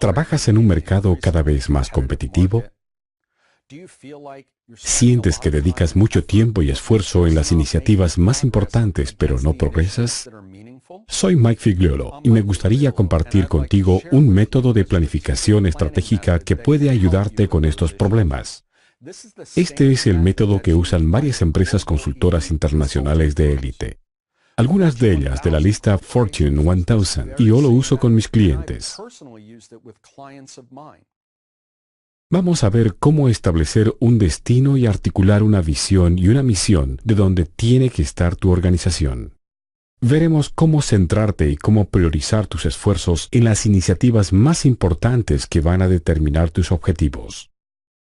¿Trabajas en un mercado cada vez más competitivo? ¿Sientes que dedicas mucho tiempo y esfuerzo en las iniciativas más importantes, pero no progresas? Soy Mike Figliolo y me gustaría compartir contigo un método de planificación estratégica que puede ayudarte con estos problemas. Este es el método que usan varias empresas consultoras internacionales de élite. Algunas de ellas de la lista Fortune 1000, y yo lo uso con mis clientes. Vamos a ver cómo establecer un destino y articular una visión y una misión de donde tiene que estar tu organización. Veremos cómo centrarte y cómo priorizar tus esfuerzos en las iniciativas más importantes que van a determinar tus objetivos.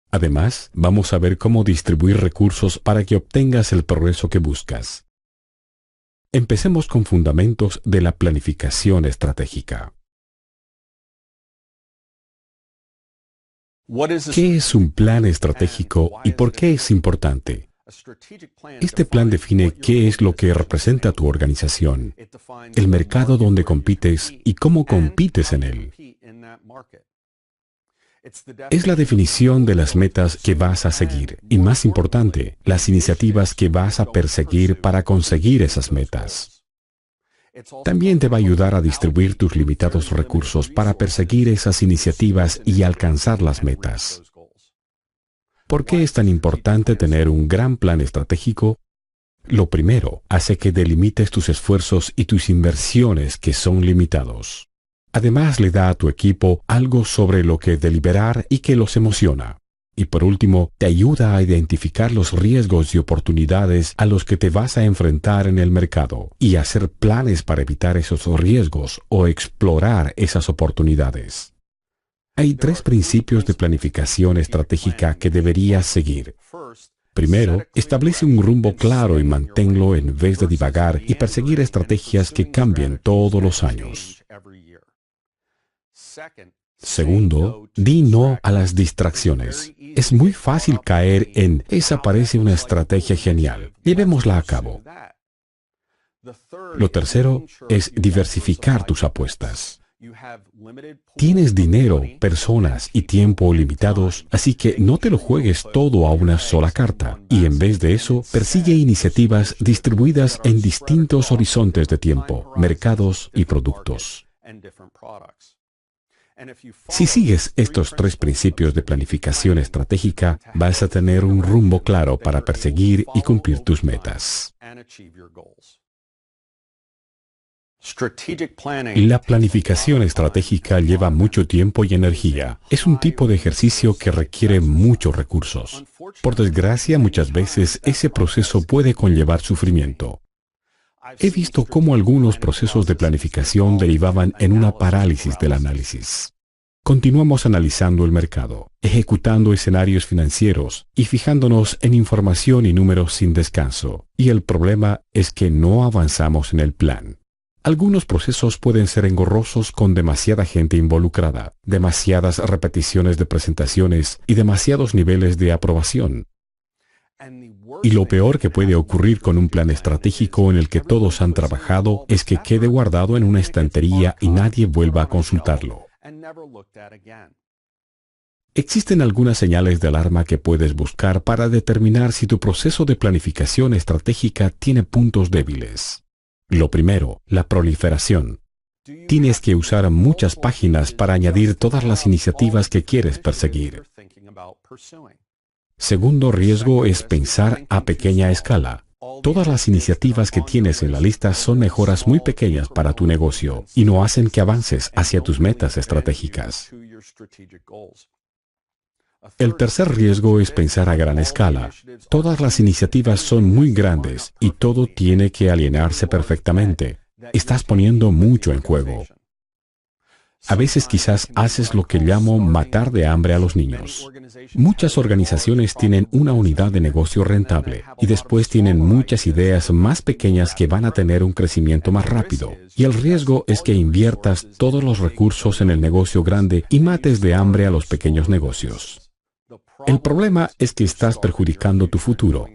Además, vamos a ver cómo distribuir recursos para que obtengas el progreso que buscas. Empecemos con fundamentos de la planificación estratégica. ¿Qué es un plan estratégico y por qué es importante? Este plan define qué es lo que representa tu organización, el mercado donde compites y cómo compites en él. Es la definición de las metas que vas a seguir y, más importante, las iniciativas que vas a perseguir para conseguir esas metas. También te va a ayudar a distribuir tus limitados recursos para perseguir esas iniciativas y alcanzar las metas. ¿Por qué es tan importante tener un gran plan estratégico? Lo primero, hace que delimites tus esfuerzos y tus inversiones que son limitados. Además, le da a tu equipo algo sobre lo que deliberar y que los emociona. Y por último, te ayuda a identificar los riesgos y oportunidades a los que te vas a enfrentar en el mercado y hacer planes para evitar esos riesgos o explorar esas oportunidades. Hay 3 principios de planificación estratégica que deberías seguir. Primero, establece un rumbo claro y manténlo en vez de divagar y perseguir estrategias que cambien todos los años. Segundo, di no a las distracciones. Es muy fácil caer en «esa parece una estrategia genial, llevémosla a cabo». Lo tercero es diversificar tus apuestas. Tienes dinero, personas y tiempo limitados, así que no te lo juegues todo a una sola carta. Y en vez de eso, persigue iniciativas distribuidas en distintos horizontes de tiempo, mercados y productos. Si sigues estos 3 principios de planificación estratégica, vas a tener un rumbo claro para perseguir y cumplir tus metas. La planificación estratégica lleva mucho tiempo y energía. Es un tipo de ejercicio que requiere muchos recursos. Por desgracia, muchas veces ese proceso puede conllevar sufrimiento. He visto cómo algunos procesos de planificación derivaban en una parálisis del análisis. Continuamos analizando el mercado, ejecutando escenarios financieros y fijándonos en información y números sin descanso. Y el problema es que no avanzamos en el plan. Algunos procesos pueden ser engorrosos con demasiada gente involucrada, demasiadas repeticiones de presentaciones y demasiados niveles de aprobación. Y lo peor que puede ocurrir con un plan estratégico en el que todos han trabajado es que quede guardado en una estantería y nadie vuelva a consultarlo. Existen algunas señales de alarma que puedes buscar para determinar si tu proceso de planificación estratégica tiene puntos débiles. Lo primero, la proliferación. Tienes que usar muchas páginas para añadir todas las iniciativas que quieres perseguir. Segundo riesgo es pensar a pequeña escala. Todas las iniciativas que tienes en la lista son mejoras muy pequeñas para tu negocio y no hacen que avances hacia tus metas estratégicas. El tercer riesgo es pensar a gran escala. Todas las iniciativas son muy grandes y todo tiene que alinearse perfectamente. Estás poniendo mucho en juego. A veces quizás haces lo que llamo matar de hambre a los niños. Muchas organizaciones tienen una unidad de negocio rentable y después tienen muchas ideas más pequeñas que van a tener un crecimiento más rápido. Y el riesgo es que inviertas todos los recursos en el negocio grande y mates de hambre a los pequeños negocios. El problema es que estás perjudicando tu futuro.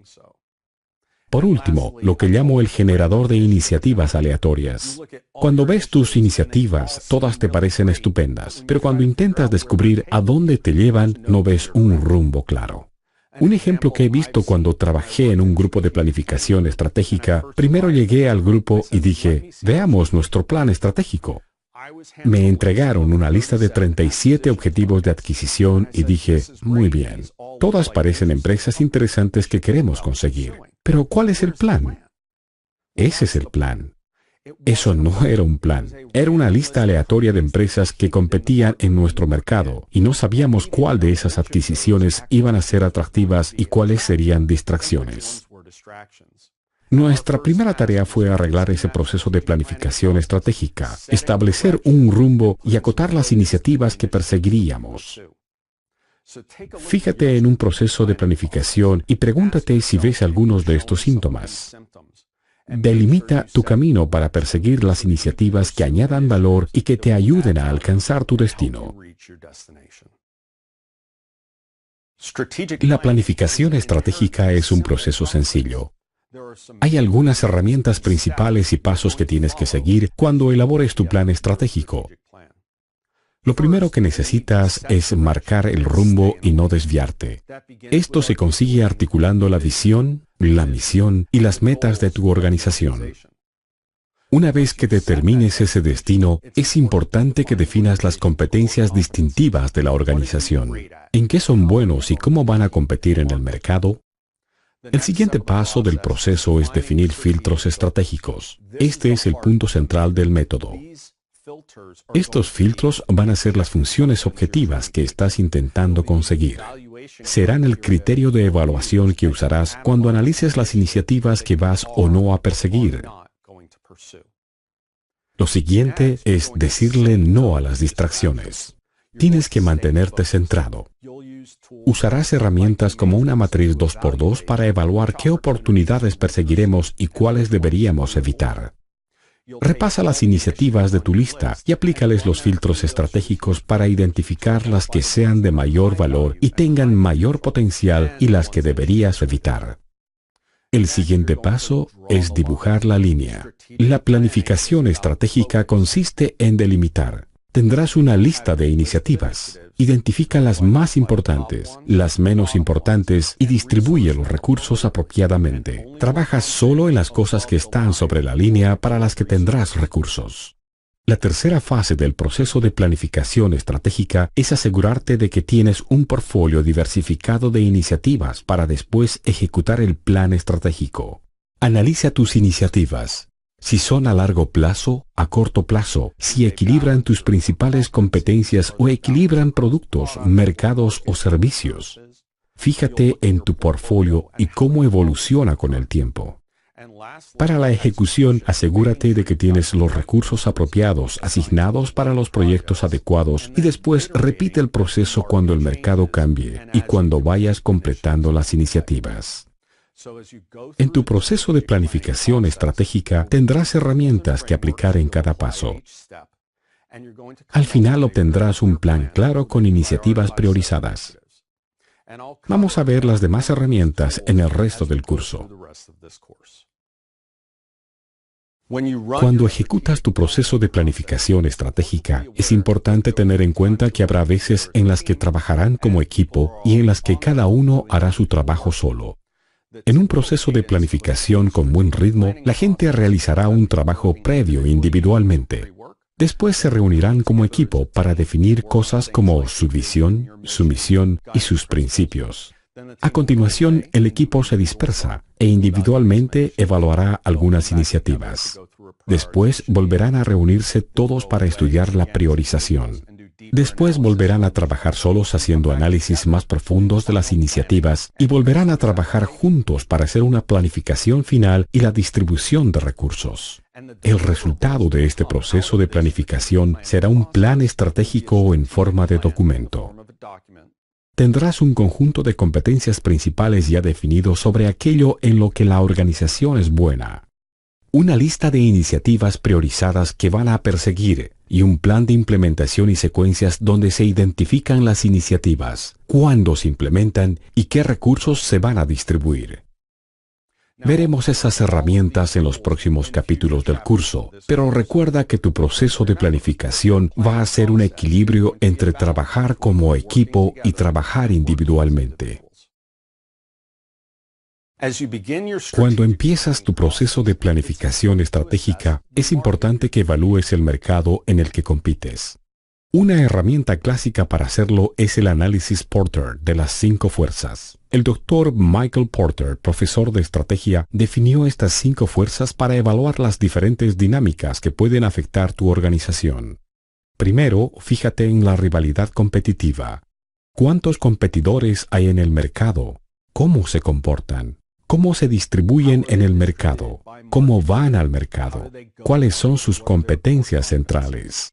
Por último, lo que llamo el generador de iniciativas aleatorias. Cuando ves tus iniciativas, todas te parecen estupendas, pero cuando intentas descubrir a dónde te llevan, no ves un rumbo claro. Un ejemplo que he visto cuando trabajé en un grupo de planificación estratégica, primero llegué al grupo y dije, veamos nuestro plan estratégico. Me entregaron una lista de 37 objetivos de adquisición y dije, muy bien, todas parecen empresas interesantes que queremos conseguir. Pero ¿cuál es el plan? Ese es el plan. Eso no era un plan, era una lista aleatoria de empresas que competían en nuestro mercado y no sabíamos cuál de esas adquisiciones iban a ser atractivas y cuáles serían distracciones. Nuestra primera tarea fue arreglar ese proceso de planificación estratégica, establecer un rumbo y acotar las iniciativas que perseguiríamos. Fíjate en un proceso de planificación y pregúntate si ves algunos de estos síntomas. Delimita tu camino para perseguir las iniciativas que añadan valor y que te ayuden a alcanzar tu destino. La planificación estratégica es un proceso sencillo. Hay algunas herramientas principales y pasos que tienes que seguir cuando elabores tu plan estratégico. Lo primero que necesitas es marcar el rumbo y no desviarte. Esto se consigue articulando la visión, la misión y las metas de tu organización. Una vez que determines ese destino, es importante que definas las competencias distintivas de la organización. ¿En qué son buenos y cómo van a competir en el mercado? El siguiente paso del proceso es definir filtros estratégicos. Este es el punto central del método. Estos filtros van a ser las funciones objetivas que estás intentando conseguir. Serán el criterio de evaluación que usarás cuando analices las iniciativas que vas o no a perseguir. Lo siguiente es decirle no a las distracciones. Tienes que mantenerte centrado. Usarás herramientas como una matriz 2x2 para evaluar qué oportunidades perseguiremos y cuáles deberíamos evitar. Repasa las iniciativas de tu lista y aplícales los filtros estratégicos para identificar las que sean de mayor valor y tengan mayor potencial y las que deberías evitar. El siguiente paso es dibujar la línea. La planificación estratégica consiste en delimitar. Tendrás una lista de iniciativas. Identifica las más importantes, las menos importantes y distribuye los recursos apropiadamente. Trabaja solo en las cosas que están sobre la línea para las que tendrás recursos. La tercera fase del proceso de planificación estratégica es asegurarte de que tienes un portfolio diversificado de iniciativas para después ejecutar el plan estratégico. Analiza tus iniciativas. Si son a largo plazo, a corto plazo, si equilibran tus principales competencias o equilibran productos, mercados o servicios. Fíjate en tu portfolio y cómo evoluciona con el tiempo. Para la ejecución, asegúrate de que tienes los recursos apropiados asignados para los proyectos adecuados y después repite el proceso cuando el mercado cambie y cuando vayas completando las iniciativas. En tu proceso de planificación estratégica tendrás herramientas que aplicar en cada paso. Al final obtendrás un plan claro con iniciativas priorizadas. Vamos a ver las demás herramientas en el resto del curso. Cuando ejecutas tu proceso de planificación estratégica, es importante tener en cuenta que habrá veces en las que trabajarán como equipo y en las que cada uno hará su trabajo solo. En un proceso de planificación con buen ritmo, la gente realizará un trabajo previo individualmente. Después se reunirán como equipo para definir cosas como su visión, su misión y sus principios. A continuación, el equipo se dispersa e individualmente evaluará algunas iniciativas. Después volverán a reunirse todos para estudiar la priorización. Después volverán a trabajar solos haciendo análisis más profundos de las iniciativas y volverán a trabajar juntos para hacer una planificación final y la distribución de recursos. El resultado de este proceso de planificación será un plan estratégico en forma de documento. Tendrás un conjunto de competencias principales ya definido sobre aquello en lo que la organización es buena. Una lista de iniciativas priorizadas que van a perseguir y un plan de implementación y secuencias donde se identifican las iniciativas, cuándo se implementan y qué recursos se van a distribuir. Veremos esas herramientas en los próximos capítulos del curso, pero recuerda que tu proceso de planificación va a ser un equilibrio entre trabajar como equipo y trabajar individualmente. Cuando empiezas tu proceso de planificación estratégica, es importante que evalúes el mercado en el que compites. Una herramienta clásica para hacerlo es el análisis Porter de las 5 fuerzas. El doctor Michael Porter, profesor de estrategia, definió estas 5 fuerzas para evaluar las diferentes dinámicas que pueden afectar tu organización. Primero, fíjate en la rivalidad competitiva. ¿Cuántos competidores hay en el mercado? ¿Cómo se comportan? ¿Cómo se distribuyen en el mercado? ¿Cómo van al mercado? ¿Cuáles son sus competencias centrales?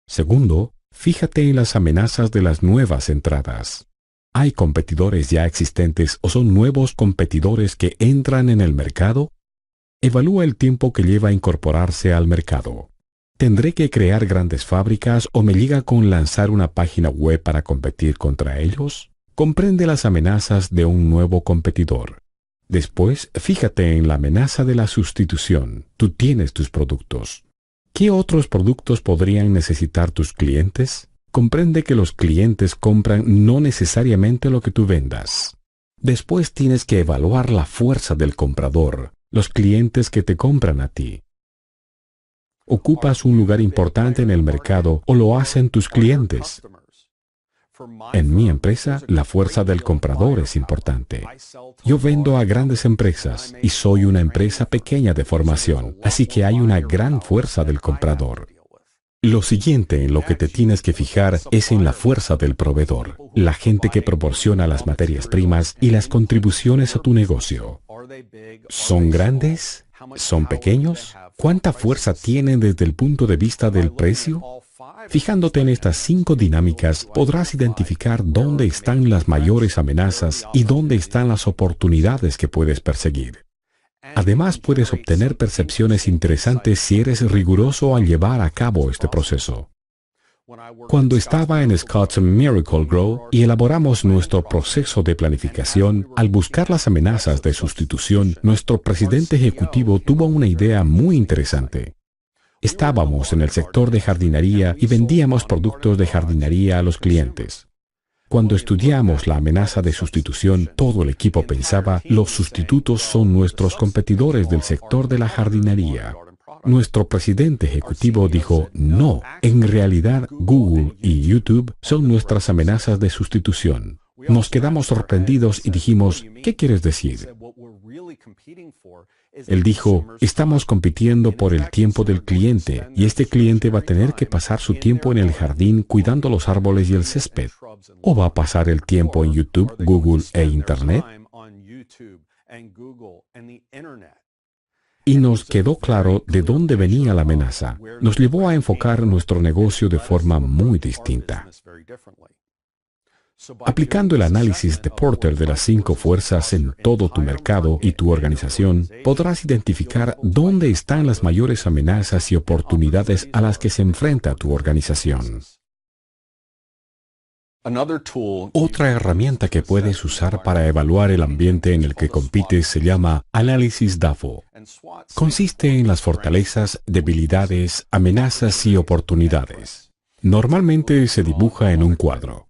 Segundo, fíjate en las amenazas de las nuevas entradas. ¿Hay competidores ya existentes o son nuevos competidores que entran en el mercado? Evalúa el tiempo que lleva a incorporarse al mercado. ¿Tendré que crear grandes fábricas o me llega con lanzar una página web para competir contra ellos? Comprende las amenazas de un nuevo competidor. Después, fíjate en la amenaza de la sustitución. Tú tienes tus productos. ¿Qué otros productos podrían necesitar tus clientes? Comprende que los clientes compran no necesariamente lo que tú vendas. Después tienes que evaluar la fuerza del comprador, los clientes que te compran a ti. ¿Ocupas un lugar importante en el mercado o lo hacen tus clientes? En mi empresa, la fuerza del comprador es importante. Yo vendo a grandes empresas y soy una empresa pequeña de formación, así que hay una gran fuerza del comprador. Lo siguiente en lo que te tienes que fijar es en la fuerza del proveedor, la gente que proporciona las materias primas y las contribuciones a tu negocio. ¿Son grandes? ¿Son pequeños? ¿Cuánta fuerza tienen desde el punto de vista del precio? Fijándote en estas 5 dinámicas, podrás identificar dónde están las mayores amenazas y dónde están las oportunidades que puedes perseguir. Además, puedes obtener percepciones interesantes si eres riguroso al llevar a cabo este proceso. Cuando estaba en Scott's Miracle-Gro y elaboramos nuestro proceso de planificación, al buscar las amenazas de sustitución, nuestro presidente ejecutivo tuvo una idea muy interesante. Estábamos en el sector de jardinería y vendíamos productos de jardinería a los clientes. Cuando estudiamos la amenaza de sustitución, todo el equipo pensaba, los sustitutos son nuestros competidores del sector de la jardinería. Nuestro presidente ejecutivo dijo, no, en realidad Google y YouTube son nuestras amenazas de sustitución. Nos quedamos sorprendidos y dijimos, ¿qué quieres decir? Él dijo, estamos compitiendo por el tiempo del cliente y este cliente va a tener que pasar su tiempo en el jardín cuidando los árboles y el césped. ¿O va a pasar el tiempo en YouTube, Google e Internet? Y nos quedó claro de dónde venía la amenaza. Nos llevó a enfocar nuestro negocio de forma muy distinta. Aplicando el análisis de Porter de las 5 fuerzas en todo tu mercado y tu organización, podrás identificar dónde están las mayores amenazas y oportunidades a las que se enfrenta tu organización. Otra herramienta que puedes usar para evaluar el ambiente en el que compites se llama análisis DAFO. Consiste en las fortalezas, debilidades, amenazas y oportunidades. Normalmente se dibuja en un cuadro.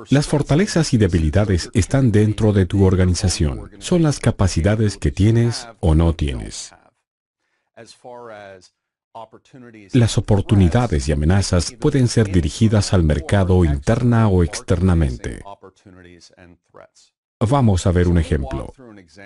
Las fortalezas y debilidades están dentro de tu organización. Son las capacidades que tienes o no tienes. Las oportunidades y amenazas pueden ser dirigidas al mercado interna o externamente. Vamos a ver un ejemplo.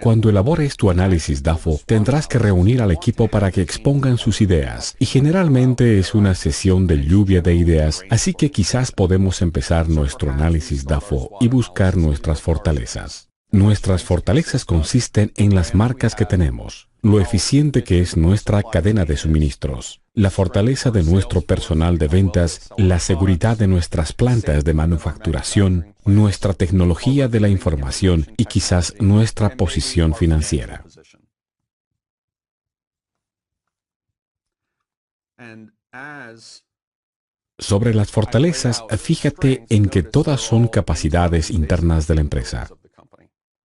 Cuando elabores tu análisis DAFO, tendrás que reunir al equipo para que expongan sus ideas, y generalmente es una sesión de lluvia de ideas, así que quizás podemos empezar nuestro análisis DAFO y buscar nuestras fortalezas. Nuestras fortalezas consisten en las marcas que tenemos, lo eficiente que es nuestra cadena de suministros, la fortaleza de nuestro personal de ventas, la seguridad de nuestras plantas de manufacturación, nuestra tecnología de la información y quizás nuestra posición financiera. Sobre las fortalezas, fíjate en que todas son capacidades internas de la empresa.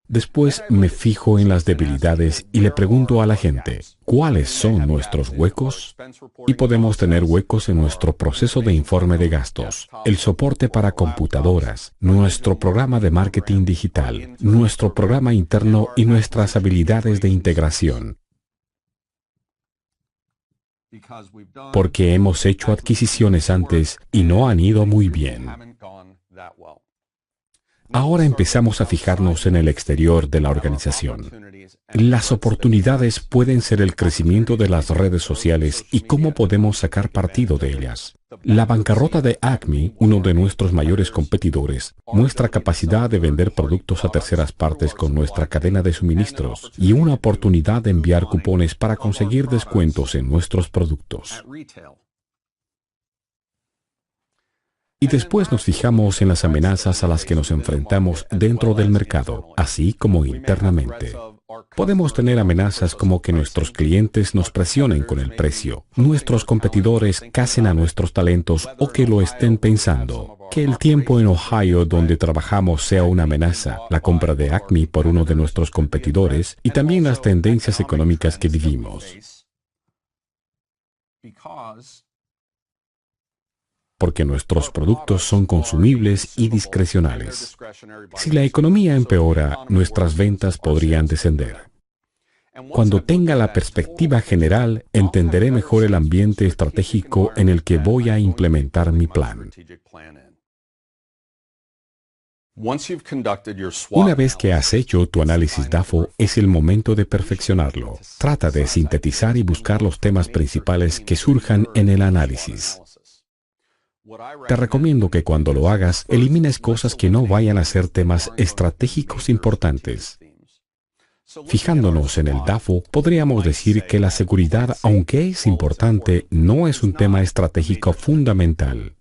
Después me fijo en las debilidades y le pregunto a la gente, ¿cuáles son nuestros huecos? Y podemos tener huecos en nuestro proceso de informe de gastos, el soporte para computadoras, nuestro programa de marketing digital, nuestro programa interno y nuestras habilidades de integración. Porque hemos hecho adquisiciones antes y no han ido muy bien. Ahora empezamos a fijarnos en el exterior de la organización. Las oportunidades pueden ser el crecimiento de las redes sociales y cómo podemos sacar partido de ellas. La bancarrota de Acme, uno de nuestros mayores competidores, nuestra capacidad de vender productos a terceras partes con nuestra cadena de suministros y una oportunidad de enviar cupones para conseguir descuentos en nuestros productos. Y después nos fijamos en las amenazas a las que nos enfrentamos dentro del mercado, así como internamente. Podemos tener amenazas como que nuestros clientes nos presionen con el precio, nuestros competidores casen a nuestros talentos o que lo estén pensando, que el tiempo en Ohio donde trabajamos sea una amenaza, la compra de Acme por uno de nuestros competidores y también las tendencias económicas que vivimos. Porque nuestros productos son consumibles y discrecionales. Si la economía empeora, nuestras ventas podrían descender. Cuando tenga la perspectiva general, entenderé mejor el ambiente estratégico en el que voy a implementar mi plan. Una vez que has hecho tu análisis DAFO, es el momento de perfeccionarlo. Trata de sintetizar y buscar los temas principales que surjan en el análisis. Te recomiendo que cuando lo hagas, elimines cosas que no vayan a ser temas estratégicos importantes. Fijándonos en el DAFO, podríamos decir que la seguridad, aunque es importante, no es un tema estratégico fundamental.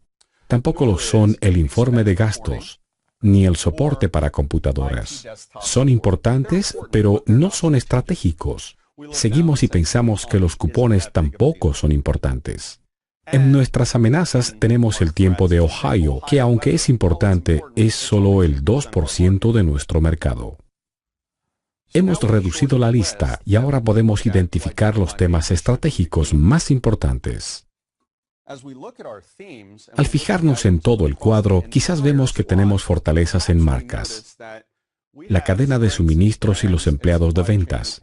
Tampoco lo son el informe de gastos, ni el soporte para computadoras. Son importantes, pero no son estratégicos. Seguimos y pensamos que los cupones tampoco son importantes. En nuestras amenazas tenemos el tiempo de Ohio, que aunque es importante, es solo el 2% de nuestro mercado. Hemos reducido la lista y ahora podemos identificar los temas estratégicos más importantes. Al fijarnos en todo el cuadro, quizás vemos que tenemos fortalezas en marcas, la cadena de suministros y los empleados de ventas.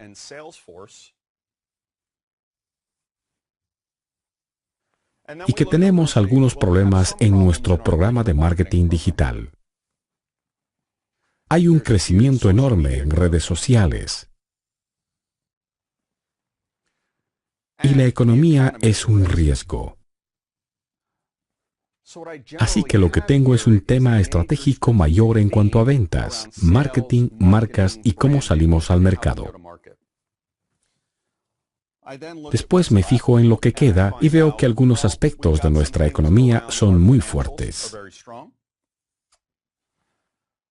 Y que tenemos algunos problemas en nuestro programa de marketing digital. Hay un crecimiento enorme en redes sociales. Y la economía es un riesgo. Así que lo que tengo es un tema estratégico mayor en cuanto a ventas, marketing, marcas y cómo salimos al mercado. Después me fijo en lo que queda y veo que algunos aspectos de nuestra economía son muy fuertes.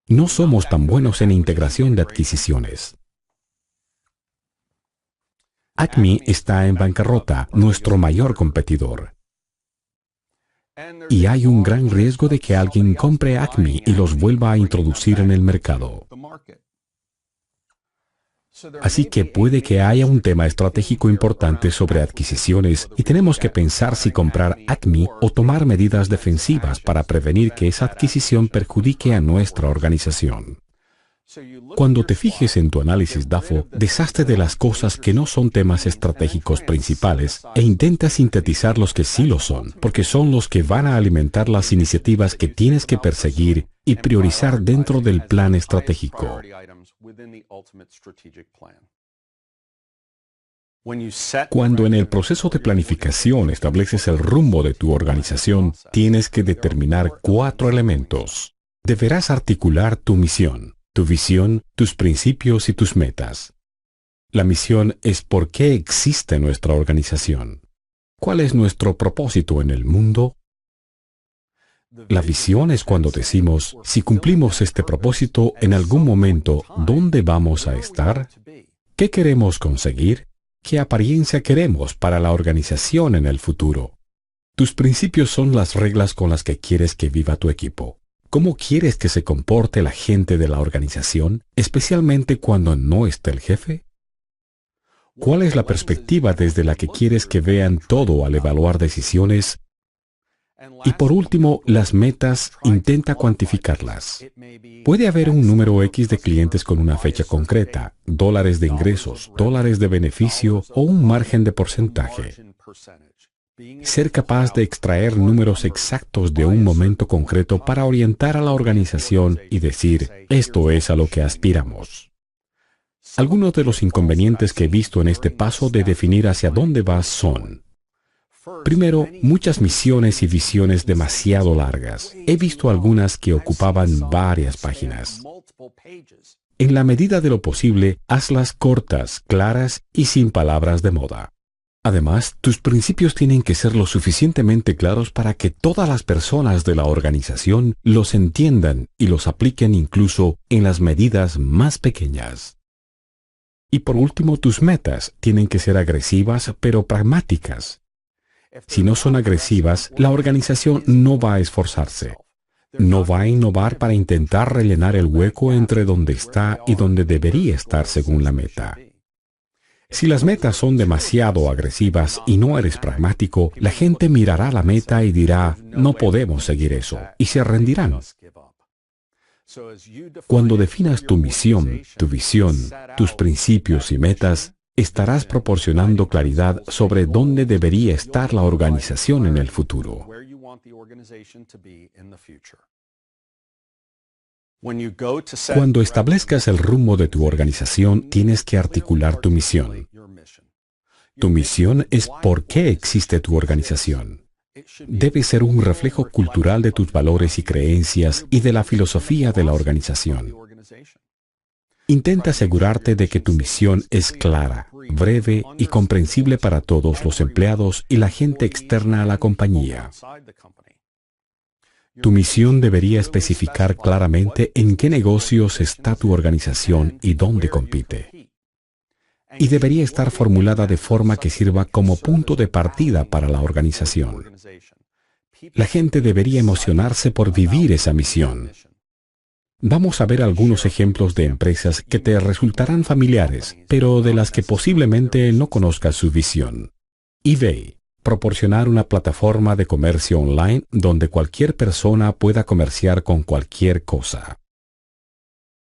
No somos tan buenos en integración de adquisiciones. Acme está en bancarrota, nuestro mayor competidor. Y hay un gran riesgo de que alguien compre Acme y los vuelva a introducir en el mercado. Así que puede que haya un tema estratégico importante sobre adquisiciones y tenemos que pensar si comprar Acme o tomar medidas defensivas para prevenir que esa adquisición perjudique a nuestra organización. Cuando te fijes en tu análisis DAFO, deshazte de las cosas que no son temas estratégicos principales e intenta sintetizar los que sí lo son, porque son los que van a alimentar las iniciativas que tienes que perseguir y priorizar dentro del plan estratégico. Cuando en el proceso de planificación estableces el rumbo de tu organización, tienes que determinar 4 elementos. Deberás articular tu misión, tu visión, tus principios y tus metas. La misión es por qué existe nuestra organización. ¿Cuál es nuestro propósito en el mundo? La visión es cuando decimos, si cumplimos este propósito en algún momento, ¿dónde vamos a estar? ¿Qué queremos conseguir? ¿Qué apariencia queremos para la organización en el futuro? Tus principios son las reglas con las que quieres que viva tu equipo. ¿Cómo quieres que se comporte la gente de la organización, especialmente cuando no está el jefe? ¿Cuál es la perspectiva desde la que quieres que vean todo al evaluar decisiones? Y por último, las metas, intenta cuantificarlas. Puede haber un número X de clientes con una fecha concreta, dólares de ingresos, dólares de beneficio o un margen de porcentaje. Ser capaz de extraer números exactos de un momento concreto para orientar a la organización y decir, esto es a lo que aspiramos. Algunos de los inconvenientes que he visto en este paso de definir hacia dónde vas son: primero, muchas misiones y visiones demasiado largas. He visto algunas que ocupaban varias páginas. En la medida de lo posible, hazlas cortas, claras y sin palabras de moda. Además, tus principios tienen que ser lo suficientemente claros para que todas las personas de la organización los entiendan y los apliquen incluso en las medidas más pequeñas. Y por último, tus metas tienen que ser agresivas pero pragmáticas. Si no son agresivas, la organización no va a esforzarse. No va a innovar para intentar rellenar el hueco entre donde está y donde debería estar según la meta. Si las metas son demasiado agresivas y no eres pragmático, la gente mirará la meta y dirá, no podemos seguir eso, y se rendirán. Cuando definas tu misión, tu visión, tus principios y metas, estarás proporcionando claridad sobre dónde debería estar la organización en el futuro. Cuando establezcas el rumbo de tu organización, tienes que articular tu misión. Tu misión es por qué existe tu organización. Debe ser un reflejo cultural de tus valores y creencias y de la filosofía de la organización. Intenta asegurarte de que tu misión es clara, breve y comprensible para todos los empleados y la gente externa a la compañía. Tu misión debería especificar claramente en qué negocios está tu organización y dónde compite. Y debería estar formulada de forma que sirva como punto de partida para la organización. La gente debería emocionarse por vivir esa misión. Vamos a ver algunos ejemplos de empresas que te resultarán familiares, pero de las que posiblemente no conozcas su visión. eBay. Proporcionar una plataforma de comercio online donde cualquier persona pueda comerciar con cualquier cosa.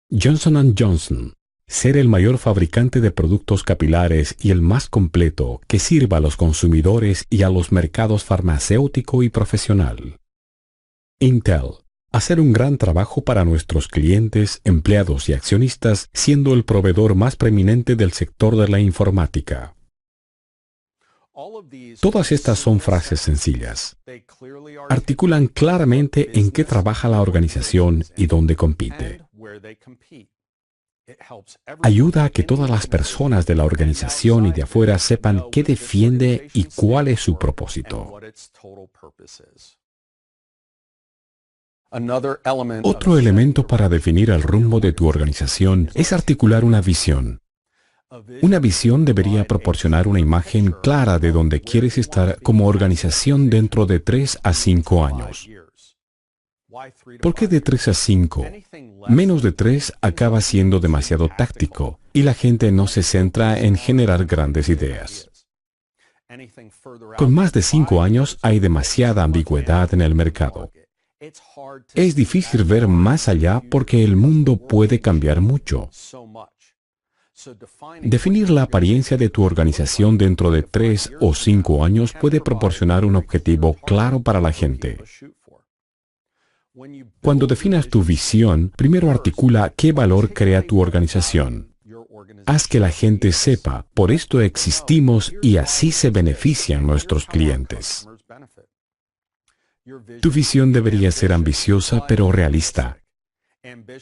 Johnson & Johnson. Ser el mayor fabricante de productos capilares y el más completo que sirva a los consumidores y a los mercados farmacéutico y profesional. Intel. Hacer un gran trabajo para nuestros clientes, empleados y accionistas, siendo el proveedor más preeminente del sector de la informática. Todas estas son frases sencillas. Articulan claramente en qué trabaja la organización y dónde compite. Ayuda a que todas las personas de la organización y de afuera sepan qué defiende y cuál es su propósito. Otro elemento para definir el rumbo de tu organización es articular una visión. Una visión debería proporcionar una imagen clara de dónde quieres estar como organización dentro de 3 a 5 años. ¿Por qué de 3 a 5? Menos de 3 acaba siendo demasiado táctico y la gente no se centra en generar grandes ideas. Con más de 5 años hay demasiada ambigüedad en el mercado. Es difícil ver más allá porque el mundo puede cambiar mucho. Definir la apariencia de tu organización dentro de 3 o 5 años puede proporcionar un objetivo claro para la gente. Cuando definas tu visión, primero articula qué valor crea tu organización. Haz que la gente sepa, por esto existimos y así se benefician nuestros clientes. Tu visión debería ser ambiciosa pero realista.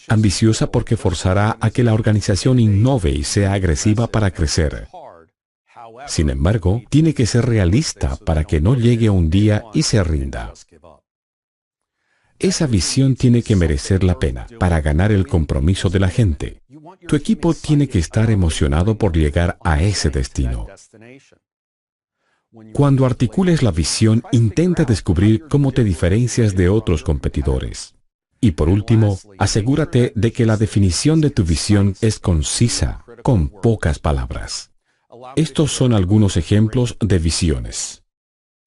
Ambiciosa porque forzará a que la organización innove y sea agresiva para crecer. Sin embargo, tiene que ser realista para que no llegue un día y se rinda. Esa visión tiene que merecer la pena para ganar el compromiso de la gente. Tu equipo tiene que estar emocionado por llegar a ese destino. Cuando articules la visión, intenta descubrir cómo te diferencias de otros competidores. Y por último, asegúrate de que la definición de tu visión es concisa, con pocas palabras. Estos son algunos ejemplos de visiones.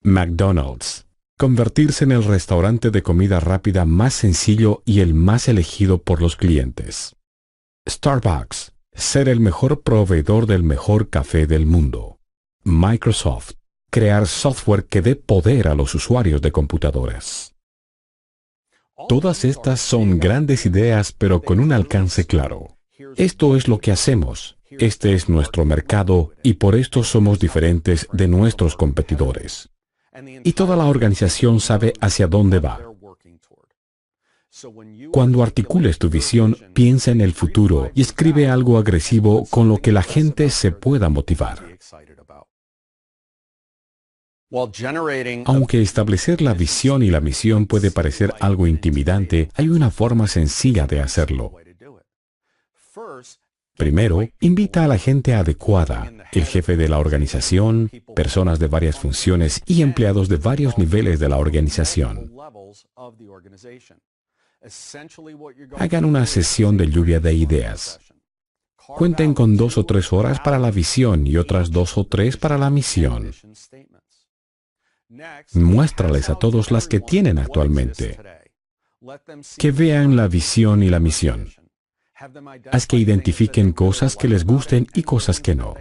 McDonald's. Convertirse en el restaurante de comida rápida más sencillo y el más elegido por los clientes. Starbucks. Ser el mejor proveedor del mejor café del mundo. Microsoft. Crear software que dé poder a los usuarios de computadoras. Todas estas son grandes ideas, pero con un alcance claro. Esto es lo que hacemos. Este es nuestro mercado y por esto somos diferentes de nuestros competidores. Y toda la organización sabe hacia dónde va. Cuando articules tu visión, piensa en el futuro y escribe algo agresivo con lo que la gente se pueda motivar. Aunque establecer la visión y la misión puede parecer algo intimidante, hay una forma sencilla de hacerlo. Primero, invita a la gente adecuada, el jefe de la organización, personas de varias funciones y empleados de varios niveles de la organización. Hagan una sesión de lluvia de ideas. Cuenten con 2 o 3 horas para la visión y otras 2 o 3 para la misión. Muéstrales a todos las que tienen actualmente. Que vean la visión y la misión. Haz que identifiquen cosas que les gusten y cosas que no.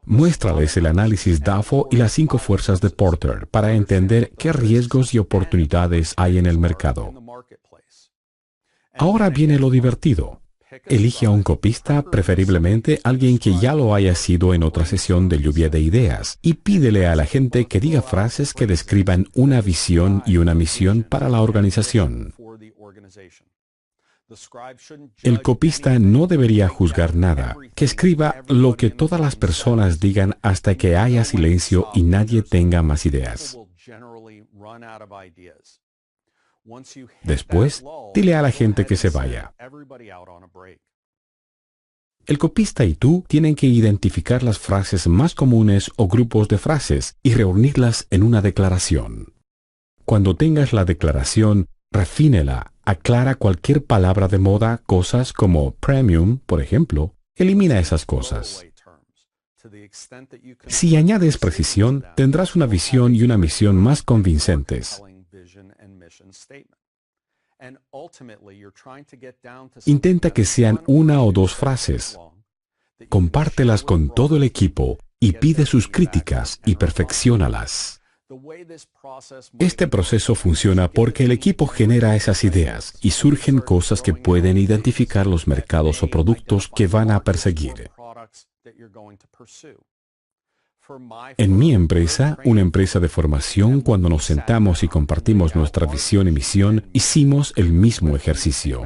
Muéstrales el análisis DAFO y las 5 fuerzas de Porter para entender qué riesgos y oportunidades hay en el mercado. Ahora viene lo divertido. Elige a un copista, preferiblemente alguien que ya lo haya sido en otra sesión de lluvia de ideas, y pídele a la gente que diga frases que describan una visión y una misión para la organización. El copista no debería juzgar nada, que escriba lo que todas las personas digan hasta que haya silencio y nadie tenga más ideas. Después, dile a la gente que se vaya. El copista y tú tienen que identificar las frases más comunes o grupos de frases y reunirlas en una declaración. Cuando tengas la declaración, refínela, aclara cualquier palabra de moda, cosas como premium, por ejemplo, elimina esas cosas. Si añades precisión, tendrás una visión y una misión más convincentes. Intenta que sean 1 o 2 frases. Compártelas con todo el equipo y pide sus críticas y perfecciónalas. Este proceso funciona porque el equipo genera esas ideas y surgen cosas que pueden identificar los mercados o productos que van a perseguir. En mi empresa, una empresa de formación, cuando nos sentamos y compartimos nuestra visión y misión, hicimos el mismo ejercicio.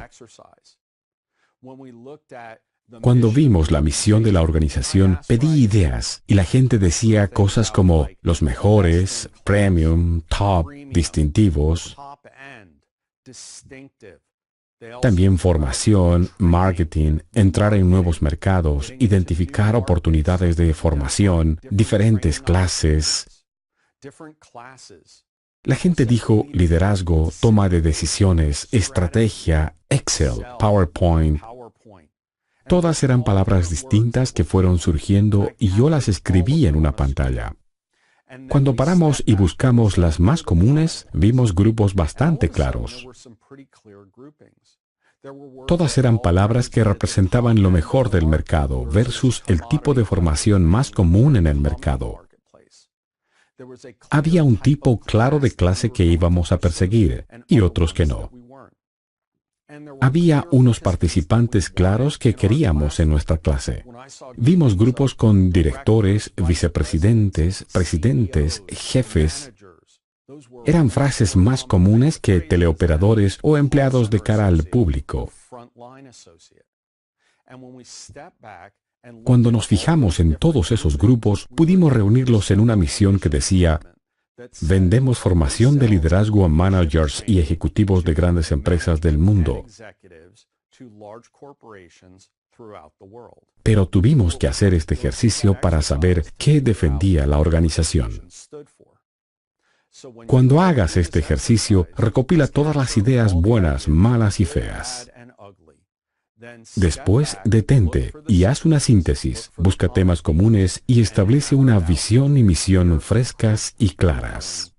Cuando vimos la misión de la organización, pedí ideas y la gente decía cosas como los mejores, premium, top, distintivos. También formación, marketing, entrar en nuevos mercados, identificar oportunidades de formación, diferentes clases. La gente dijo liderazgo, toma de decisiones, estrategia, Excel, PowerPoint. Todas eran palabras distintas que fueron surgiendo y yo las escribí en una pantalla. Cuando paramos y buscamos las más comunes, vimos grupos bastante claros. Todas eran palabras que representaban lo mejor del mercado versus el tipo de formación más común en el mercado. Había un tipo claro de clase que íbamos a perseguir y otros que no. Había unos participantes claros que queríamos en nuestra clase. Vimos grupos con directores, vicepresidentes, presidentes, jefes. Eran frases más comunes que teleoperadores o empleados de cara al público. Cuando nos fijamos en todos esos grupos, pudimos reunirlos en una misión que decía: vendemos formación de liderazgo a managers y ejecutivos de grandes empresas del mundo. Pero tuvimos que hacer este ejercicio para saber qué defendía la organización. Cuando hagas este ejercicio, recopila todas las ideas buenas, malas y feas. Después, detente y haz una síntesis, busca temas comunes y establece una visión y misión frescas y claras.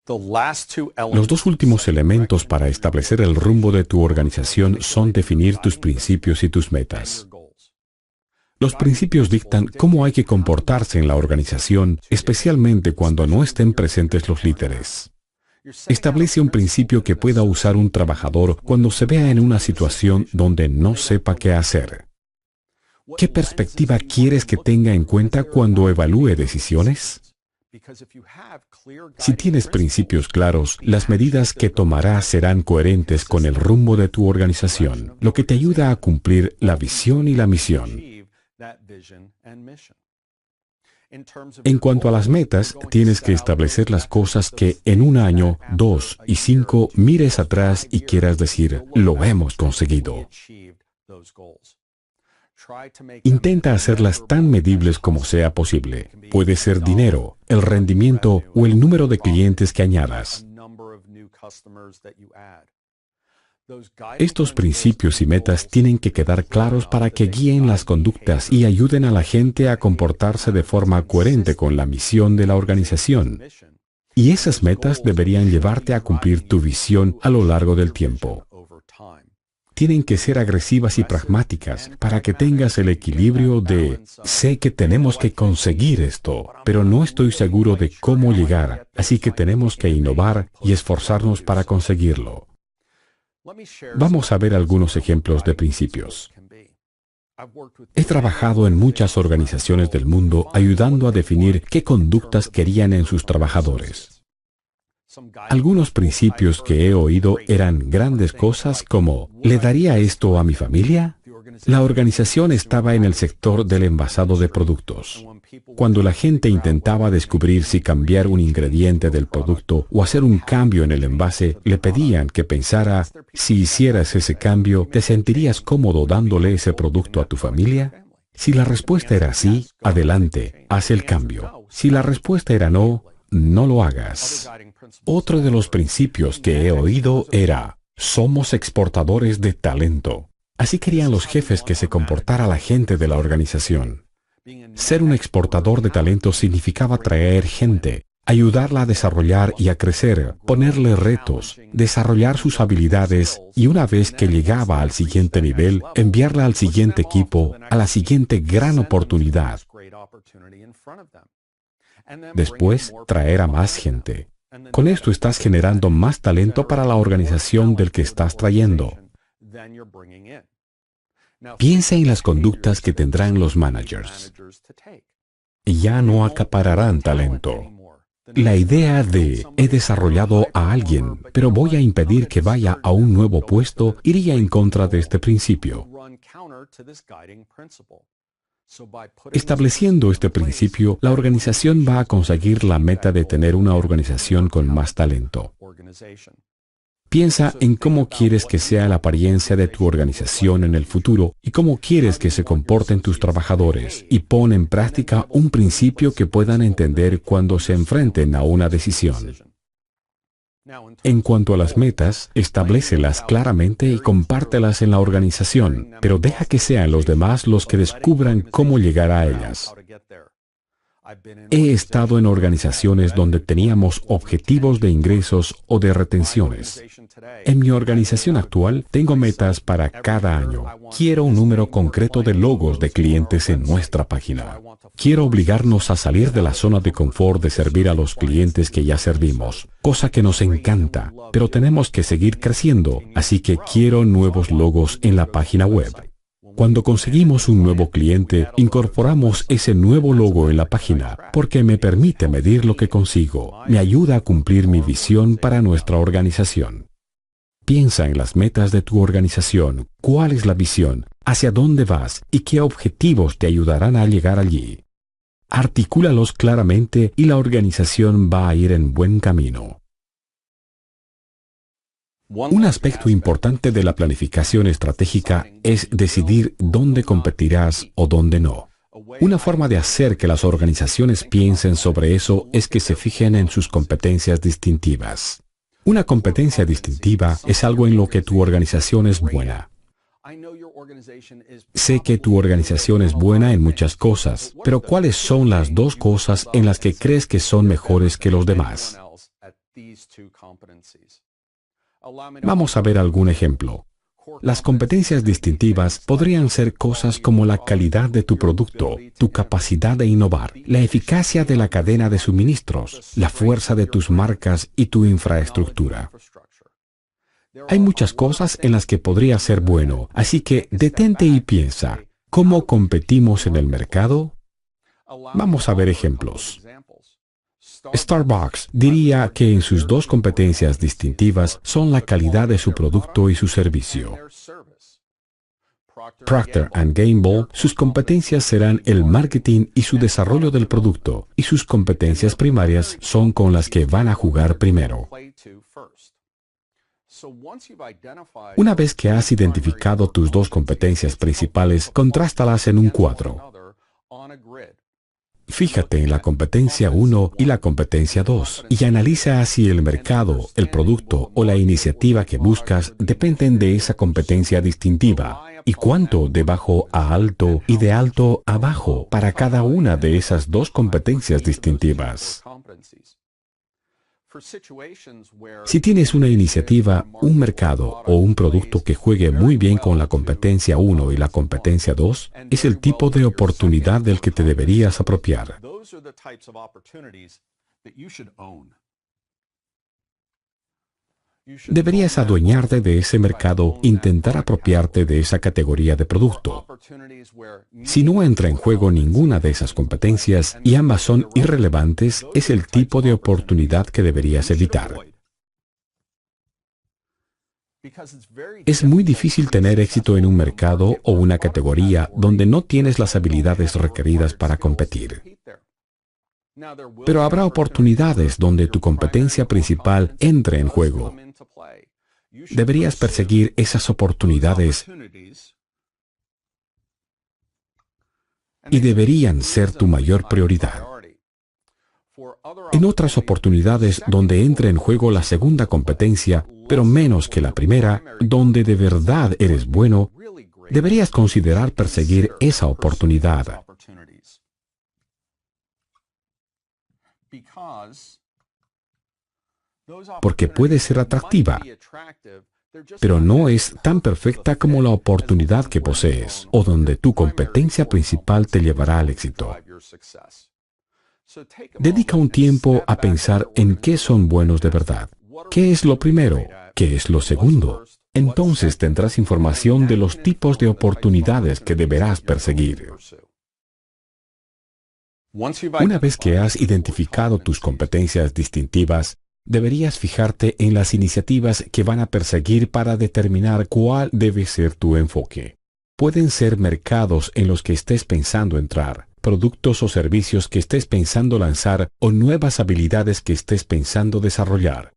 Los dos últimos elementos para establecer el rumbo de tu organización son definir tus principios y tus metas. Los principios dictan cómo hay que comportarse en la organización, especialmente cuando no estén presentes los líderes. Establece un principio que pueda usar un trabajador cuando se vea en una situación donde no sepa qué hacer. ¿Qué perspectiva quieres que tenga en cuenta cuando evalúe decisiones? Si tienes principios claros, las medidas que tomarás serán coherentes con el rumbo de tu organización, lo que te ayuda a cumplir la visión y la misión. En cuanto a las metas, tienes que establecer las cosas que en 1 año, 2 y 5 mires atrás y quieras decir, lo hemos conseguido. Intenta hacerlas tan medibles como sea posible. Puede ser dinero, el rendimiento o el número de clientes que añadas. Estos principios y metas tienen que quedar claros para que guíen las conductas y ayuden a la gente a comportarse de forma coherente con la misión de la organización. Y esas metas deberían llevarte a cumplir tu visión a lo largo del tiempo. Tienen que ser agresivas y pragmáticas para que tengas el equilibrio de sé que tenemos que conseguir esto, pero no estoy seguro de cómo llegar, así que tenemos que innovar y esforzarnos para conseguirlo. Vamos a ver algunos ejemplos de principios. He trabajado en muchas organizaciones del mundo ayudando a definir qué conductas querían en sus trabajadores. Algunos principios que he oído eran grandes cosas como ¿le daría esto a mi familia? La organización estaba en el sector del envasado de productos. Cuando la gente intentaba descubrir si cambiar un ingrediente del producto o hacer un cambio en el envase, le pedían que pensara, si hicieras ese cambio, ¿te sentirías cómodo dándole ese producto a tu familia? Si la respuesta era sí, adelante, haz el cambio. Si la respuesta era no, no lo hagas. Otro de los principios que he oído era, somos exportadores de talento. Así querían los jefes que se comportara la gente de la organización. Ser un exportador de talento significaba traer gente, ayudarla a desarrollar y a crecer, ponerle retos, desarrollar sus habilidades y una vez que llegaba al siguiente nivel, enviarla al siguiente equipo, a la siguiente gran oportunidad. Después, traer a más gente. Con esto estás generando más talento para la organización del que estás trayendo. Piensa en las conductas que tendrán los managers. Ya no acapararán talento. La idea de he desarrollado a alguien, pero voy a impedir que vaya a un nuevo puesto, iría en contra de este principio. Estableciendo este principio, la organización va a conseguir la meta de tener una organización con más talento. Piensa en cómo quieres que sea la apariencia de tu organización en el futuro y cómo quieres que se comporten tus trabajadores y pon en práctica un principio que puedan entender cuando se enfrenten a una decisión. En cuanto a las metas, establécelas claramente y compártelas en la organización, pero deja que sean los demás los que descubran cómo llegar a ellas. He estado en organizaciones donde teníamos objetivos de ingresos o de retenciones. En mi organización actual tengo metas para cada año. Quiero un número concreto de logos de clientes en nuestra página. Quiero obligarnos a salir de la zona de confort de servir a los clientes que ya servimos, cosa que nos encanta, pero tenemos que seguir creciendo, así que quiero nuevos logos en la página web. Cuando conseguimos un nuevo cliente, incorporamos ese nuevo logo en la página, porque me permite medir lo que consigo, me ayuda a cumplir mi visión para nuestra organización. Piensa en las metas de tu organización, cuál es la visión, hacia dónde vas y qué objetivos te ayudarán a llegar allí. Articúlalos claramente y la organización va a ir en buen camino. Un aspecto importante de la planificación estratégica es decidir dónde competirás o dónde no. Una forma de hacer que las organizaciones piensen sobre eso es que se fijen en sus competencias distintivas. Una competencia distintiva es algo en lo que tu organización es buena. Sé que tu organización es buena en muchas cosas, pero ¿cuáles son las dos cosas en las que crees que son mejores que los demás? Vamos a ver algún ejemplo. Las competencias distintivas podrían ser cosas como la calidad de tu producto, tu capacidad de innovar, la eficacia de la cadena de suministros, la fuerza de tus marcas y tu infraestructura. Hay muchas cosas en las que podría ser bueno, así que detente y piensa, ¿cómo competimos en el mercado? Vamos a ver ejemplos. Starbucks diría que en sus dos competencias distintivas son la calidad de su producto y su servicio. Procter & Gamble, sus competencias serán el marketing y su desarrollo del producto, y sus competencias primarias son con las que van a jugar primero. Una vez que has identificado tus dos competencias principales, contrástalas en un cuadro. Fíjate en la competencia 1 y la competencia 2 y analiza si el mercado, el producto o la iniciativa que buscas dependen de esa competencia distintiva y cuánto de bajo a alto y de alto a bajo para cada una de esas dos competencias distintivas. Si tienes una iniciativa, un mercado o un producto que juegue muy bien con la competencia 1 y la competencia 2, es el tipo de oportunidad del que te deberías apropiar. Deberías adueñarte de ese mercado, intentar apropiarte de esa categoría de producto. Si no entra en juego ninguna de esas competencias y ambas son irrelevantes, es el tipo de oportunidad que deberías evitar. Es muy difícil tener éxito en un mercado o una categoría donde no tienes las habilidades requeridas para competir. Pero habrá oportunidades donde tu competencia principal entre en juego. Deberías perseguir esas oportunidades y deberían ser tu mayor prioridad. En otras oportunidades donde entre en juego la segunda competencia, pero menos que la primera, donde de verdad eres bueno, deberías considerar perseguir esa oportunidad. Porque puede ser atractiva, pero no es tan perfecta como la oportunidad que posees o donde tu competencia principal te llevará al éxito. Dedica un tiempo a pensar en qué son buenos de verdad. ¿Qué es lo primero? ¿Qué es lo segundo? Entonces tendrás información de los tipos de oportunidades que deberás perseguir. Una vez que has identificado tus competencias distintivas, deberías fijarte en las iniciativas que van a perseguir para determinar cuál debe ser tu enfoque. Pueden ser mercados en los que estés pensando entrar, productos o servicios que estés pensando lanzar o nuevas habilidades que estés pensando desarrollar.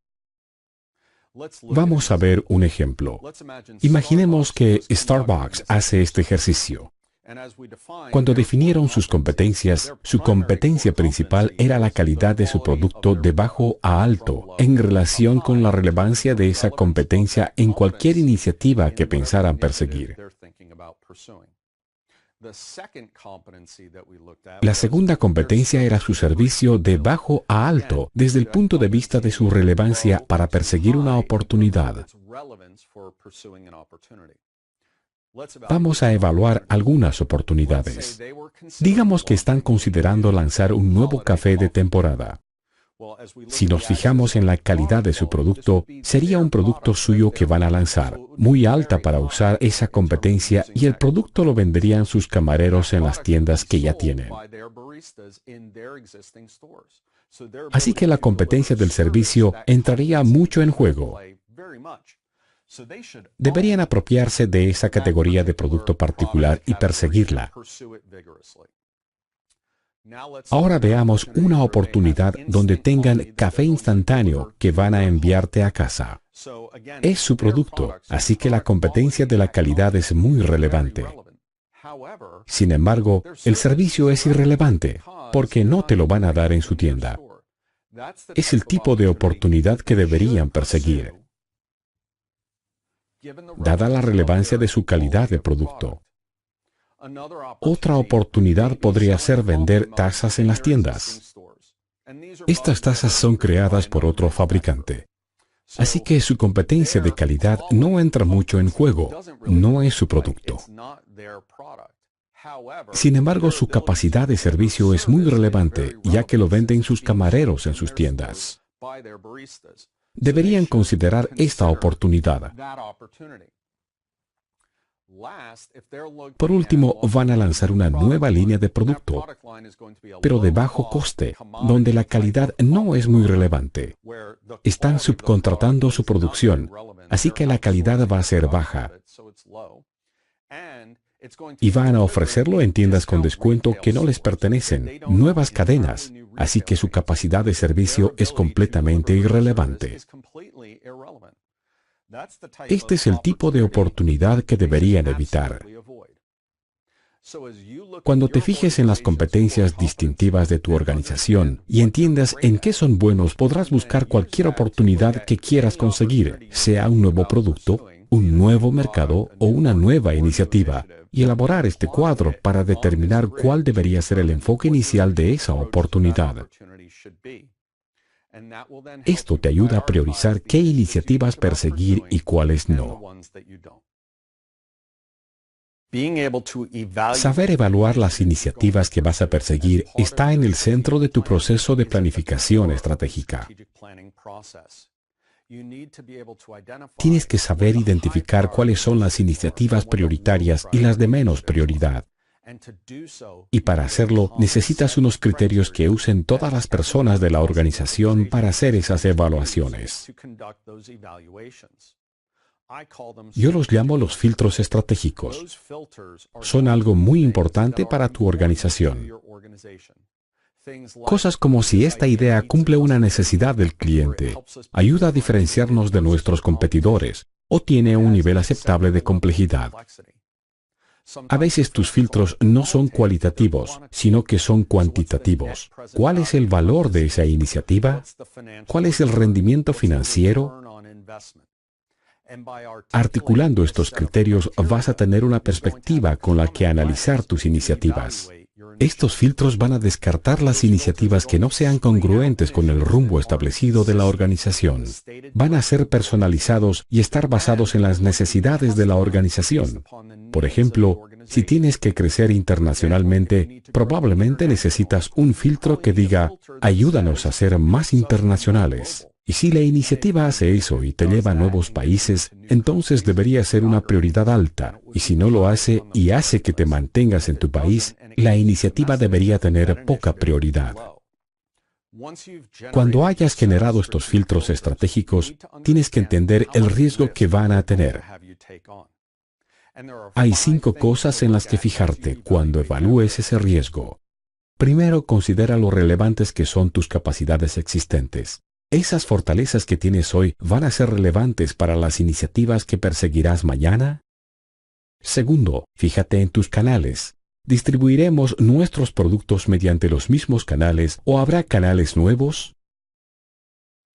Vamos a ver un ejemplo. Imaginemos que Starbucks hace este ejercicio. Cuando definieron sus competencias, su competencia principal era la calidad de su producto de bajo a alto, en relación con la relevancia de esa competencia en cualquier iniciativa que pensaran perseguir. La segunda competencia era su servicio de bajo a alto, desde el punto de vista de su relevancia para perseguir una oportunidad. Vamos a evaluar algunas oportunidades. Digamos que están considerando lanzar un nuevo café de temporada. Si nos fijamos en la calidad de su producto, sería un producto suyo que van a lanzar, muy alta para usar esa competencia, y el producto lo venderían sus camareros en las tiendas que ya tienen. Así que la competencia del servicio entraría mucho en juego. Deberían apropiarse de esa categoría de producto particular y perseguirla. Ahora veamos una oportunidad donde tengan café instantáneo que van a enviarte a casa. Es su producto, así que la competencia de la calidad es muy relevante. Sin embargo, el servicio es irrelevante, porque no te lo van a dar en su tienda. Es el tipo de oportunidad que deberían perseguir, dada la relevancia de su calidad de producto. Otra oportunidad podría ser vender tazas en las tiendas. Estas tazas son creadas por otro fabricante. Así que su competencia de calidad no entra mucho en juego, no es su producto. Sin embargo, su capacidad de servicio es muy relevante, ya que lo venden sus camareros en sus tiendas. Deberían considerar esta oportunidad. Por último, van a lanzar una nueva línea de producto, pero de bajo coste, donde la calidad no es muy relevante. Están subcontratando su producción, así que la calidad va a ser baja. Y van a ofrecerlo en tiendas con descuento que no les pertenecen, nuevas cadenas, así que su capacidad de servicio es completamente irrelevante. Este es el tipo de oportunidad que deberían evitar. Cuando te fijes en las competencias distintivas de tu organización y entiendas en qué son buenos, podrás buscar cualquier oportunidad que quieras conseguir, sea un nuevo producto, un nuevo mercado o una nueva iniciativa, y elaborar este cuadro para determinar cuál debería ser el enfoque inicial de esa oportunidad. Esto te ayuda a priorizar qué iniciativas perseguir y cuáles no. Saber evaluar las iniciativas que vas a perseguir está en el centro de tu proceso de planificación estratégica. Tienes que saber identificar cuáles son las iniciativas prioritarias y las de menos prioridad. Y para hacerlo, necesitas unos criterios que usen todas las personas de la organización para hacer esas evaluaciones. Yo los llamo los filtros estratégicos. Son algo muy importante para tu organización. Cosas como si esta idea cumple una necesidad del cliente, ayuda a diferenciarnos de nuestros competidores, o tiene un nivel aceptable de complejidad. A veces tus filtros no son cualitativos, sino que son cuantitativos. ¿Cuál es el valor de esa iniciativa? ¿Cuál es el rendimiento financiero? Articulando estos criterios, vas a tener una perspectiva con la que analizar tus iniciativas. Estos filtros van a descartar las iniciativas que no sean congruentes con el rumbo establecido de la organización. Van a ser personalizados y estar basados en las necesidades de la organización. Por ejemplo, si tienes que crecer internacionalmente, probablemente necesitas un filtro que diga, ayúdanos a ser más internacionales. Y si la iniciativa hace eso y te lleva a nuevos países, entonces debería ser una prioridad alta. Y si no lo hace y hace que te mantengas en tu país, la iniciativa debería tener poca prioridad. Cuando hayas generado estos filtros estratégicos, tienes que entender el riesgo que van a tener. Hay 5 cosas en las que fijarte cuando evalúes ese riesgo. Primero, considera lo relevantes que son tus capacidades existentes. ¿Esas fortalezas que tienes hoy van a ser relevantes para las iniciativas que perseguirás mañana? Segundo, fíjate en tus canales. ¿Distribuiremos nuestros productos mediante los mismos canales o habrá canales nuevos?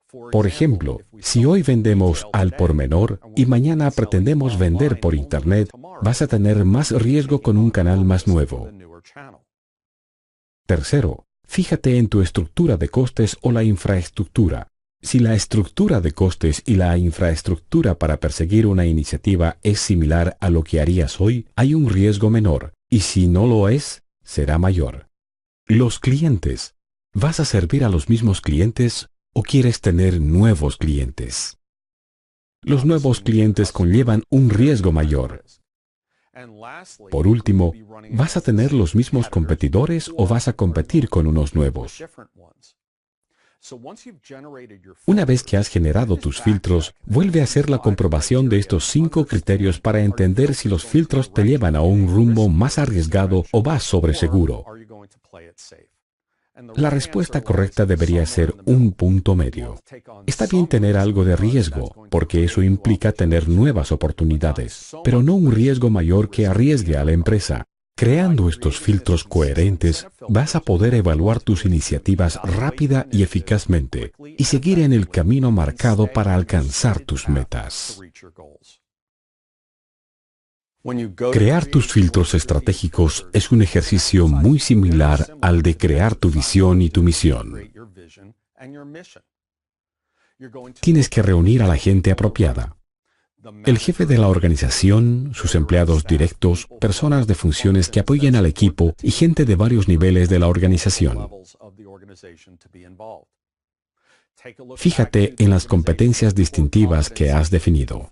Por ejemplo, si hoy vendemos al por menor y mañana pretendemos vender por Internet, vas a tener más riesgo con un canal más nuevo. Tercero, fíjate en tu estructura de costes o la infraestructura. Si la estructura de costes y la infraestructura para perseguir una iniciativa es similar a lo que harías hoy, hay un riesgo menor, y si no lo es, será mayor. Los clientes. ¿Vas a servir a los mismos clientes o quieres tener nuevos clientes? Los nuevos clientes conllevan un riesgo mayor. Por último, ¿vas a tener los mismos competidores o vas a competir con unos nuevos? Una vez que has generado tus filtros, vuelve a hacer la comprobación de estos 5 criterios para entender si los filtros te llevan a un rumbo más arriesgado o vas sobre seguro. La respuesta correcta debería ser un punto medio. Está bien tener algo de riesgo, porque eso implica tener nuevas oportunidades, pero no un riesgo mayor que arriesgue a la empresa. Creando estos filtros coherentes, vas a poder evaluar tus iniciativas rápida y eficazmente y seguir en el camino marcado para alcanzar tus metas. Crear tus filtros estratégicos es un ejercicio muy similar al de crear tu visión y tu misión. Tienes que reunir a la gente apropiada. El jefe de la organización, sus empleados directos, personas de funciones que apoyen al equipo y gente de varios niveles de la organización. Fíjate en las competencias distintivas que has definido.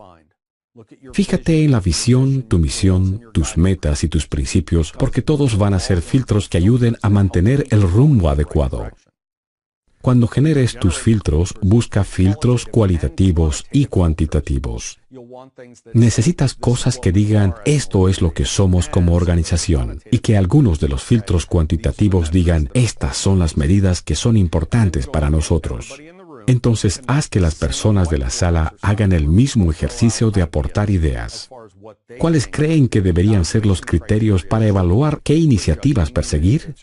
Fíjate en la visión, tu misión, tus metas y tus principios, porque todos van a ser filtros que ayuden a mantener el rumbo adecuado. Cuando generes tus filtros, busca filtros cualitativos y cuantitativos. Necesitas cosas que digan, esto es lo que somos como organización, y que algunos de los filtros cuantitativos digan, estas son las medidas que son importantes para nosotros. Entonces, haz que las personas de la sala hagan el mismo ejercicio de aportar ideas. ¿Cuáles creen que deberían ser los criterios para evaluar qué iniciativas perseguir?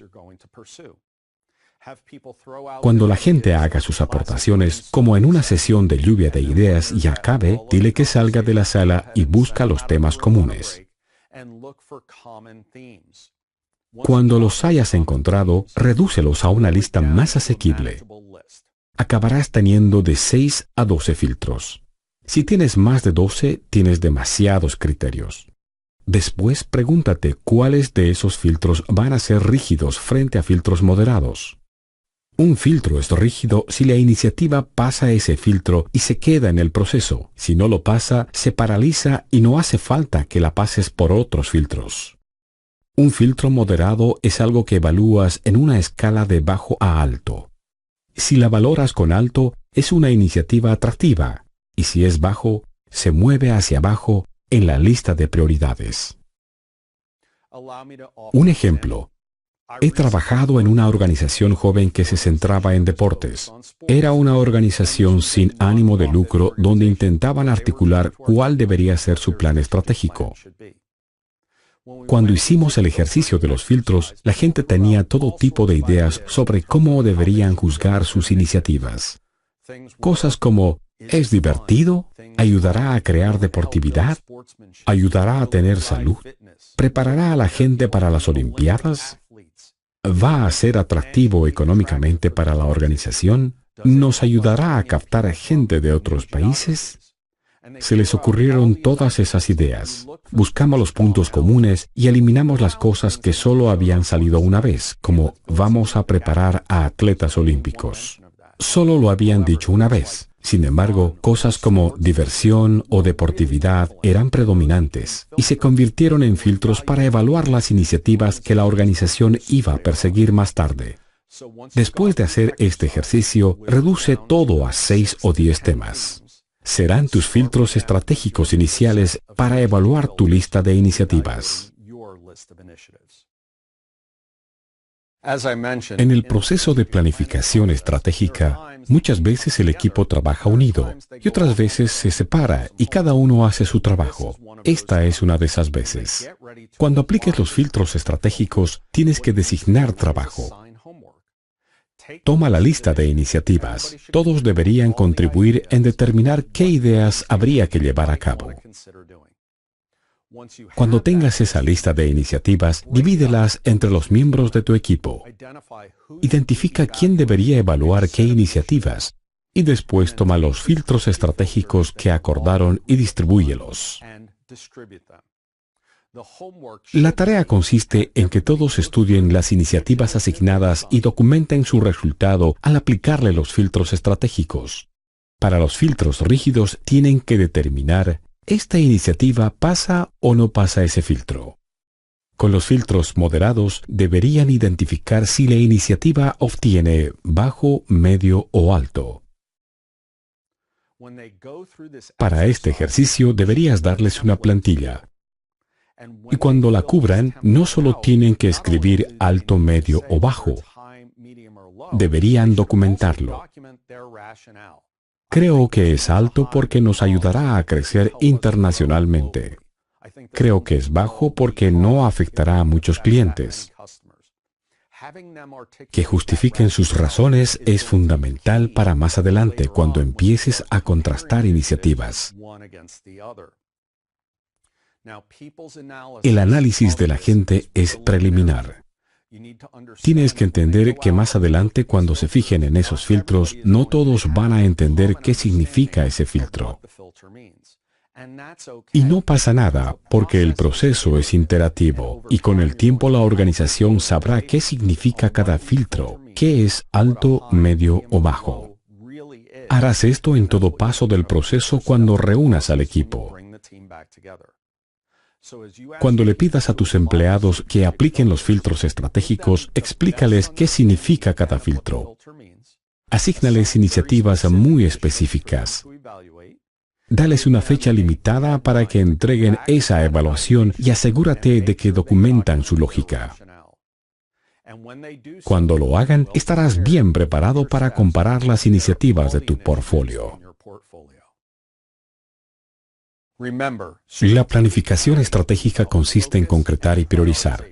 Cuando la gente haga sus aportaciones, como en una sesión de lluvia de ideas y acabe, dile que salga de la sala y busca los temas comunes. Cuando los hayas encontrado, redúcelos a una lista más asequible. Acabarás teniendo de 6 a 12 filtros. Si tienes más de 12, tienes demasiados criterios. Después, pregúntate cuáles de esos filtros van a ser rígidos frente a filtros moderados. Un filtro es rígido si la iniciativa pasa ese filtro y se queda en el proceso. Si no lo pasa, se paraliza y no hace falta que la pases por otros filtros. Un filtro moderado es algo que evalúas en una escala de bajo a alto. Si la valoras con alto, es una iniciativa atractiva, y si es bajo, se mueve hacia abajo en la lista de prioridades. Un ejemplo. He trabajado en una organización joven que se centraba en deportes. Era una organización sin ánimo de lucro donde intentaban articular cuál debería ser su plan estratégico. Cuando hicimos el ejercicio de los filtros, la gente tenía todo tipo de ideas sobre cómo deberían juzgar sus iniciativas. Cosas como, ¿es divertido? ¿Ayudará a crear deportividad? ¿Ayudará a tener salud? ¿Preparará a la gente para las Olimpiadas? ¿Va a ser atractivo económicamente para la organización? ¿Nos ayudará a captar a gente de otros países? Se les ocurrieron todas esas ideas. Buscamos los puntos comunes y eliminamos las cosas que solo habían salido una vez, como vamos a preparar a atletas olímpicos. Solo lo habían dicho una vez. Sin embargo, cosas como diversión o deportividad eran predominantes y se convirtieron en filtros para evaluar las iniciativas que la organización iba a perseguir más tarde. Después de hacer este ejercicio, reduce todo a 6 o 10 temas. Serán tus filtros estratégicos iniciales para evaluar tu lista de iniciativas. En el proceso de planificación estratégica, muchas veces el equipo trabaja unido y otras veces se separa y cada uno hace su trabajo. Esta es una de esas veces. Cuando apliques los filtros estratégicos, tienes que designar trabajo. Toma la lista de iniciativas. Todos deberían contribuir en determinar qué ideas habría que llevar a cabo. Cuando tengas esa lista de iniciativas, divídelas entre los miembros de tu equipo. Identifica quién debería evaluar qué iniciativas y después toma los filtros estratégicos que acordaron y distribúyelos. La tarea consiste en que todos estudien las iniciativas asignadas y documenten su resultado al aplicarle los filtros estratégicos. Para los filtros rígidos tienen que determinar ¿esta iniciativa pasa o no pasa ese filtro? Con los filtros moderados deberían identificar si la iniciativa obtiene bajo, medio o alto. Para este ejercicio deberías darles una plantilla. Y cuando la cubran, no solo tienen que escribir alto, medio o bajo. Deberían documentarlo. Creo que es alto porque nos ayudará a crecer internacionalmente. Creo que es bajo porque no afectará a muchos clientes. Que justifiquen sus razones es fundamental para más adelante cuando empieces a contrastar iniciativas. El análisis de la gente es preliminar. Tienes que entender que más adelante cuando se fijen en esos filtros, no todos van a entender qué significa ese filtro. Y no pasa nada, porque el proceso es iterativo, y con el tiempo la organización sabrá qué significa cada filtro, qué es alto, medio o bajo. Harás esto en todo paso del proceso cuando reúnas al equipo. Cuando le pidas a tus empleados que apliquen los filtros estratégicos, explícales qué significa cada filtro. Asígnales iniciativas muy específicas. Dales una fecha limitada para que entreguen esa evaluación y asegúrate de que documentan su lógica. Cuando lo hagan, estarás bien preparado para comparar las iniciativas de tu portfolio. La planificación estratégica consiste en concretar y priorizar.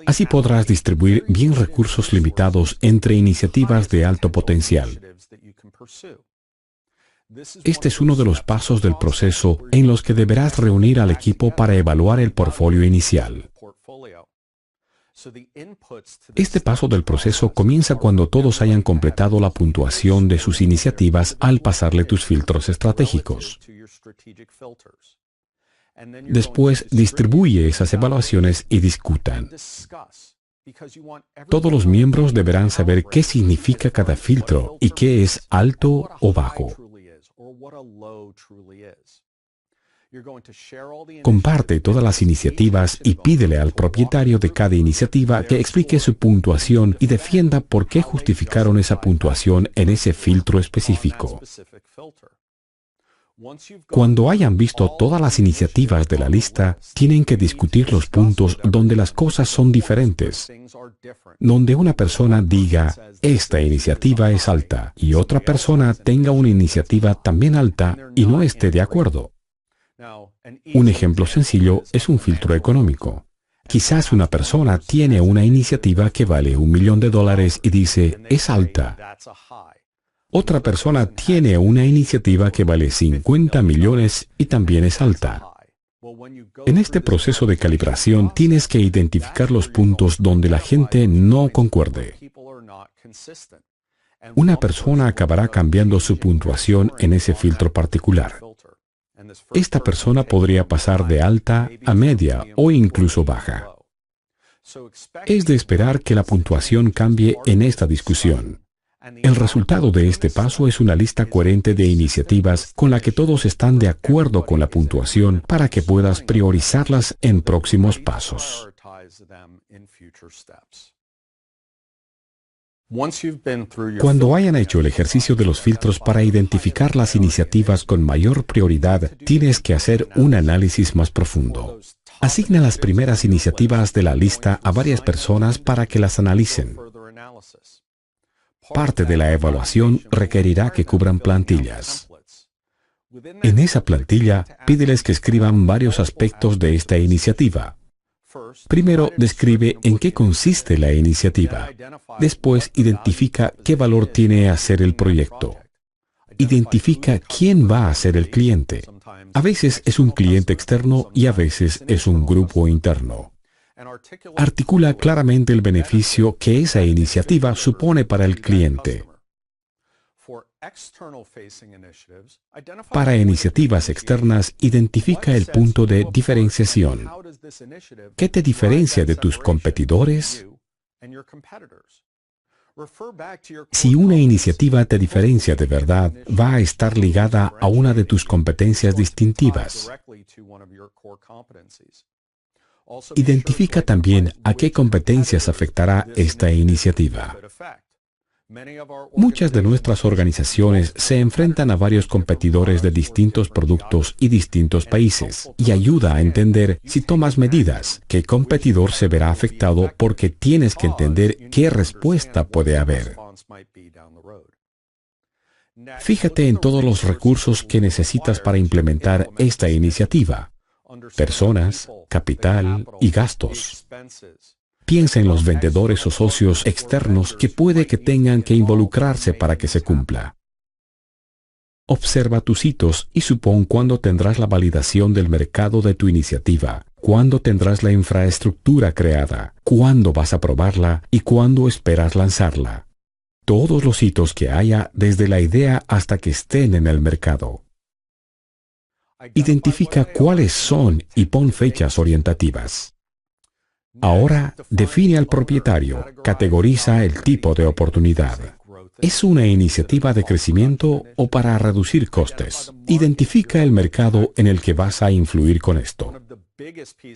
Así podrás distribuir bien recursos limitados entre iniciativas de alto potencial. Este es uno de los pasos del proceso en los que deberás reunir al equipo para evaluar el portfolio inicial. Este paso del proceso comienza cuando todos hayan completado la puntuación de sus iniciativas al pasarle tus filtros estratégicos. Después, distribuye esas evaluaciones y discutan. Todos los miembros deberán saber qué significa cada filtro y qué es alto o bajo. Comparte todas las iniciativas y pídele al propietario de cada iniciativa que explique su puntuación y defienda por qué justificaron esa puntuación en ese filtro específico. Cuando hayan visto todas las iniciativas de la lista, tienen que discutir los puntos donde las cosas son diferentes. Donde una persona diga, esta iniciativa es alta, y otra persona tenga una iniciativa también alta y no esté de acuerdo. Un ejemplo sencillo es un filtro económico. Quizás una persona tiene una iniciativa que vale $1.000.000 y dice, es alta. Otra persona tiene una iniciativa que vale 50 millones y también es alta. En este proceso de calibración tienes que identificar los puntos donde la gente no concuerde. Una persona acabará cambiando su puntuación en ese filtro particular. Esta persona podría pasar de alta a media o incluso baja. Es de esperar que la puntuación cambie en esta discusión. El resultado de este paso es una lista coherente de iniciativas con la que todos están de acuerdo con la puntuación para que puedas priorizarlas en próximos pasos. Cuando hayan hecho el ejercicio de los filtros para identificar las iniciativas con mayor prioridad, tienes que hacer un análisis más profundo. Asigna las primeras iniciativas de la lista a varias personas para que las analicen. Parte de la evaluación requerirá que cubran plantillas. En esa plantilla, pídeles que escriban varios aspectos de esta iniciativa. Primero, describe en qué consiste la iniciativa. Después, identifica qué valor tiene hacer el proyecto. Identifica quién va a ser el cliente. A veces es un cliente externo y a veces es un grupo interno. Articula claramente el beneficio que esa iniciativa supone para el cliente. Para iniciativas externas, identifica el punto de diferenciación. ¿Qué te diferencia de tus competidores? Si una iniciativa te diferencia de verdad, va a estar ligada a una de tus competencias distintivas. Identifica también a qué competencias afectará esta iniciativa. Muchas de nuestras organizaciones se enfrentan a varios competidores de distintos productos y distintos países, y ayuda a entender, si tomas medidas, qué competidor se verá afectado porque tienes que entender qué respuesta puede haber. Fíjate en todos los recursos que necesitas para implementar esta iniciativa. personas, capital y gastos. Piensa en los vendedores o socios externos que puede que tengan que involucrarse para que se cumpla. Observa tus hitos y supón cuándo tendrás la validación del mercado de tu iniciativa, cuándo tendrás la infraestructura creada, cuándo vas a probarla y cuándo esperas lanzarla. Todos los hitos que haya desde la idea hasta que estén en el mercado. Identifica cuáles son y pon fechas orientativas. Ahora, define al propietario, categoriza el tipo de oportunidad. ¿Es una iniciativa de crecimiento o para reducir costes? Identifica el mercado en el que vas a influir con esto.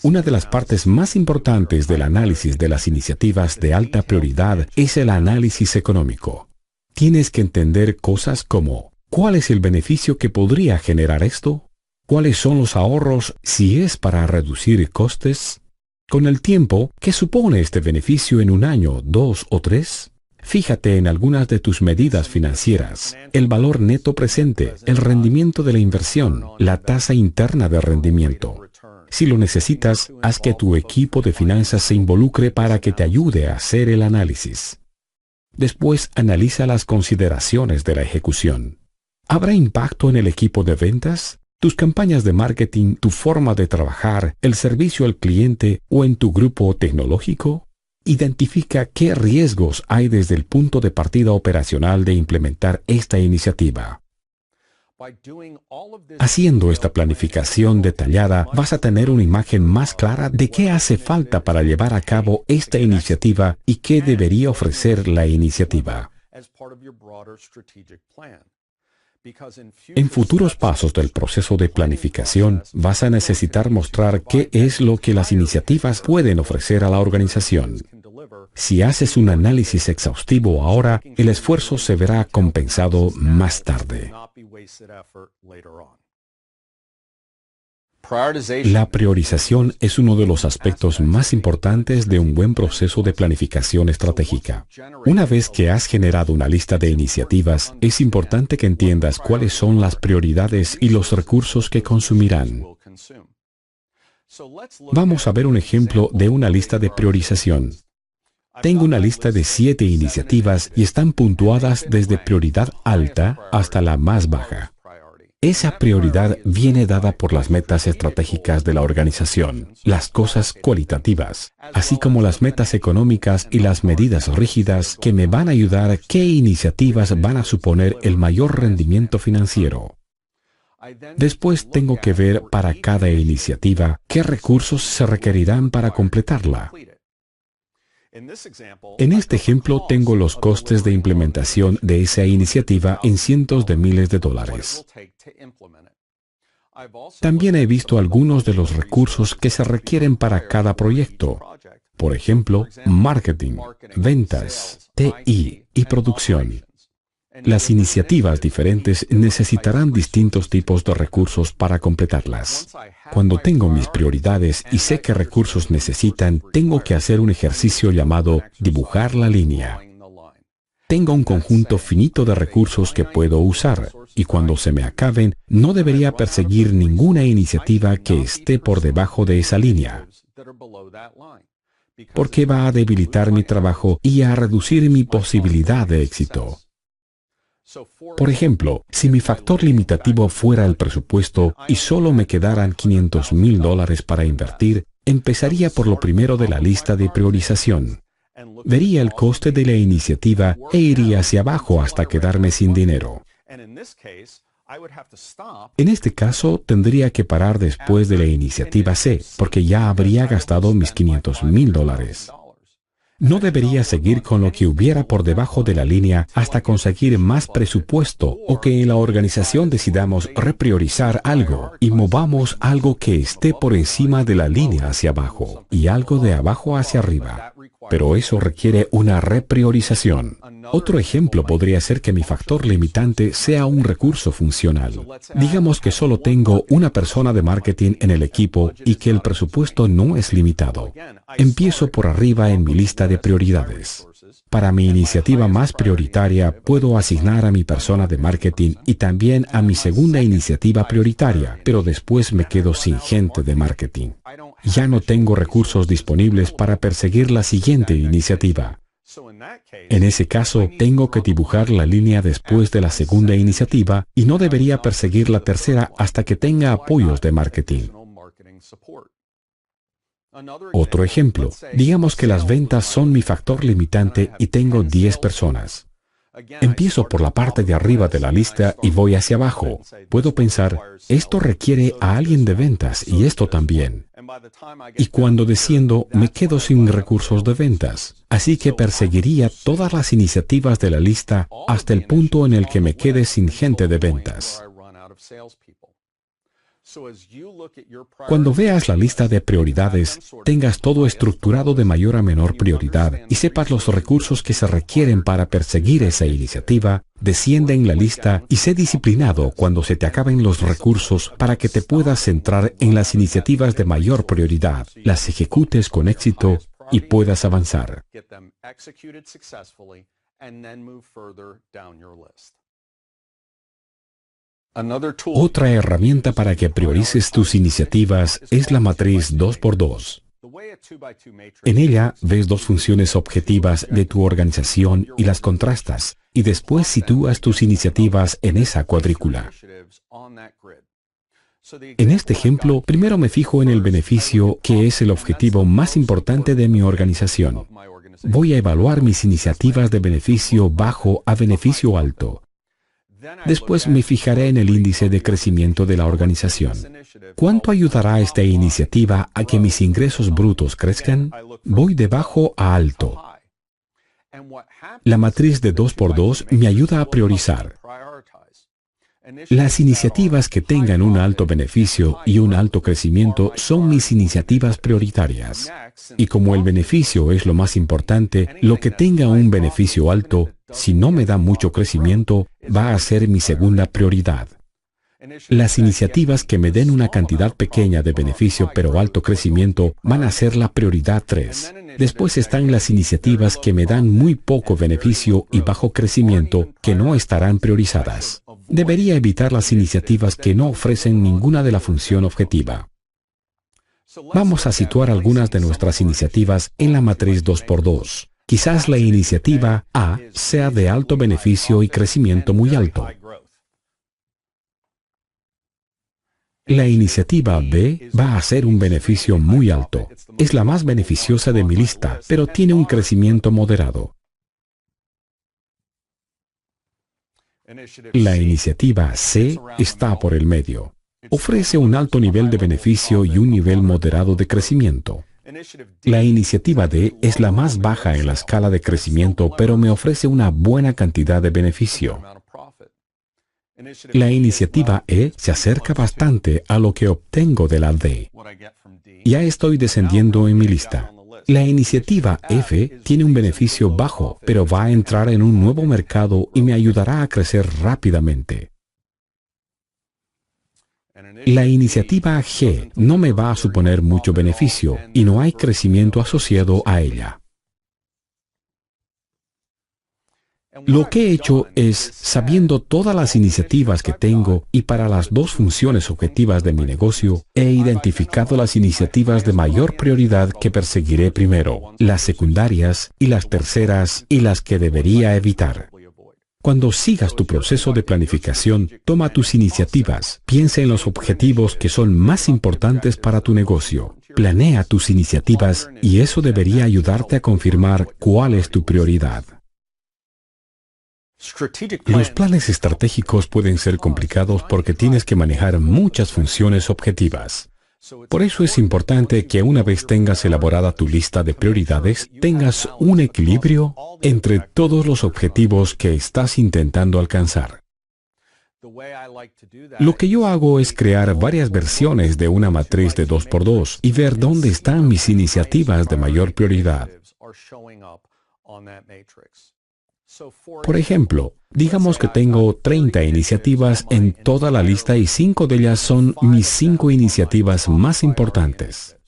Una de las partes más importantes del análisis de las iniciativas de alta prioridad es el análisis económico. Tienes que entender cosas como: ¿cuál es el beneficio que podría generar esto? ¿Cuáles son los ahorros si es para reducir costes? Con el tiempo, ¿qué supone este beneficio en un año, 2 o 3? Fíjate en algunas de tus medidas financieras: el valor neto presente, el rendimiento de la inversión, la tasa interna de rendimiento. Si lo necesitas, haz que tu equipo de finanzas se involucre para que te ayude a hacer el análisis. Después, analiza las consideraciones de la ejecución. ¿Habrá impacto en el equipo de ventas, tus campañas de marketing, tu forma de trabajar, el servicio al cliente o en tu grupo tecnológico? Identifica qué riesgos hay desde el punto de partida operacional de implementar esta iniciativa. Haciendo esta planificación detallada, vas a tener una imagen más clara de qué hace falta para llevar a cabo esta iniciativa y qué debería ofrecer la iniciativa. En futuros pasos del proceso de planificación, vas a necesitar mostrar qué es lo que las iniciativas pueden ofrecer a la organización. Si haces un análisis exhaustivo ahora, el esfuerzo se verá compensado más tarde. La priorización es uno de los aspectos más importantes de un buen proceso de planificación estratégica. Una vez que has generado una lista de iniciativas, es importante que entiendas cuáles son las prioridades y los recursos que consumirán. Vamos a ver un ejemplo de una lista de priorización. Tengo una lista de 7 iniciativas y están puntuadas desde prioridad alta hasta la más baja. Esa prioridad viene dada por las metas estratégicas de la organización, las cosas cualitativas, así como las metas económicas y las medidas rígidas que me van a ayudar a qué iniciativas van a suponer el mayor rendimiento financiero. Después tengo que ver para cada iniciativa qué recursos se requerirán para completarla. En este ejemplo tengo los costes de implementación de esa iniciativa en cientos de miles de dólares. También he visto algunos de los recursos que se requieren para cada proyecto. Por ejemplo, marketing, ventas, TI y producción. Las iniciativas diferentes necesitarán distintos tipos de recursos para completarlas. Cuando tengo mis prioridades y sé qué recursos necesitan, tengo que hacer un ejercicio llamado dibujar la línea. Tengo un conjunto finito de recursos que puedo usar, y cuando se me acaben, no debería perseguir ninguna iniciativa que esté por debajo de esa línea, porque va a debilitar mi trabajo y a reducir mi posibilidad de éxito. Por ejemplo, si mi factor limitativo fuera el presupuesto y solo me quedaran $500,000 para invertir, empezaría por lo primero de la lista de priorización. Vería el coste de la iniciativa e iría hacia abajo hasta quedarme sin dinero. En este caso, tendría que parar después de la iniciativa C, porque ya habría gastado mis $500,000. No debería seguir con lo que hubiera por debajo de la línea hasta conseguir más presupuesto o que en la organización decidamos repriorizar algo y movamos algo que esté por encima de la línea hacia abajo y algo de abajo hacia arriba. Pero eso requiere una repriorización. Otro ejemplo podría ser que mi factor limitante sea un recurso funcional. Digamos que solo tengo una persona de marketing en el equipo y que el presupuesto no es limitado. Empiezo por arriba en mi lista de prioridades. Para mi iniciativa más prioritaria, puedo asignar a mi persona de marketing y también a mi segunda iniciativa prioritaria, pero después me quedo sin gente de marketing. Ya no tengo recursos disponibles para perseguir la siguiente iniciativa. En ese caso, tengo que dibujar la línea después de la segunda iniciativa y no debería perseguir la tercera hasta que tenga apoyos de marketing. Otro ejemplo, digamos que las ventas son mi factor limitante y tengo 10 personas. Empiezo por la parte de arriba de la lista y voy hacia abajo. Puedo pensar, esto requiere a alguien de ventas y esto también. Y cuando desciendo, me quedo sin recursos de ventas. Así que perseguiría todas las iniciativas de la lista hasta el punto en el que me quede sin gente de ventas. Cuando veas la lista de prioridades, tengas todo estructurado de mayor a menor prioridad y sepas los recursos que se requieren para perseguir esa iniciativa, desciende en la lista y sé disciplinado cuando se te acaben los recursos para que te puedas centrar en las iniciativas de mayor prioridad, las ejecutes con éxito y puedas avanzar. Otra herramienta para que priorices tus iniciativas es la matriz 2x2. En ella ves dos funciones objetivas de tu organización y las contrastas, y después sitúas tus iniciativas en esa cuadrícula. En este ejemplo, primero me fijo en el beneficio, que es el objetivo más importante de mi organización. Voy a evaluar mis iniciativas de beneficio bajo a beneficio alto. Después me fijaré en el índice de crecimiento de la organización. ¿Cuánto ayudará esta iniciativa a que mis ingresos brutos crezcan? Voy de bajo a alto. La matriz de 2x2 me ayuda a priorizar. Las iniciativas que tengan un alto beneficio y un alto crecimiento son mis iniciativas prioritarias. Y como el beneficio es lo más importante, lo que tenga un beneficio alto, si no me da mucho crecimiento, va a ser mi segunda prioridad. Las iniciativas que me den una cantidad pequeña de beneficio pero alto crecimiento van a ser la prioridad 3. Después están las iniciativas que me dan muy poco beneficio y bajo crecimiento, que no estarán priorizadas. Debería evitar las iniciativas que no ofrecen ninguna de la función objetiva. Vamos a situar algunas de nuestras iniciativas en la matriz 2x2. Quizás la iniciativa A sea de alto beneficio y crecimiento muy alto. La iniciativa B va a ser un beneficio muy alto. Es la más beneficiosa de mi lista, pero tiene un crecimiento moderado. La iniciativa C está por el medio. Ofrece un alto nivel de beneficio y un nivel moderado de crecimiento. La iniciativa D es la más baja en la escala de crecimiento, pero me ofrece una buena cantidad de beneficio. La iniciativa E se acerca bastante a lo que obtengo de la D. Ya estoy descendiendo en mi lista. La iniciativa F tiene un beneficio bajo, pero va a entrar en un nuevo mercado y me ayudará a crecer rápidamente. La iniciativa G no me va a suponer mucho beneficio y no hay crecimiento asociado a ella. Lo que he hecho es, sabiendo todas las iniciativas que tengo y para las dos funciones objetivas de mi negocio, he identificado las iniciativas de mayor prioridad que perseguiré primero, las secundarias y las terceras y las que debería evitar. Cuando sigas tu proceso de planificación, toma tus iniciativas, piensa en los objetivos que son más importantes para tu negocio, planea tus iniciativas y eso debería ayudarte a confirmar cuál es tu prioridad. Los planes estratégicos pueden ser complicados porque tienes que manejar muchas funciones objetivas. Por eso es importante que una vez tengas elaborada tu lista de prioridades, tengas un equilibrio entre todos los objetivos que estás intentando alcanzar. Lo que yo hago es crear varias versiones de una matriz de 2x2 y ver dónde están mis iniciativas de mayor prioridad. Por ejemplo, digamos que tengo 30 iniciativas en toda la lista y 5 de ellas son mis 5 iniciativas más importantes.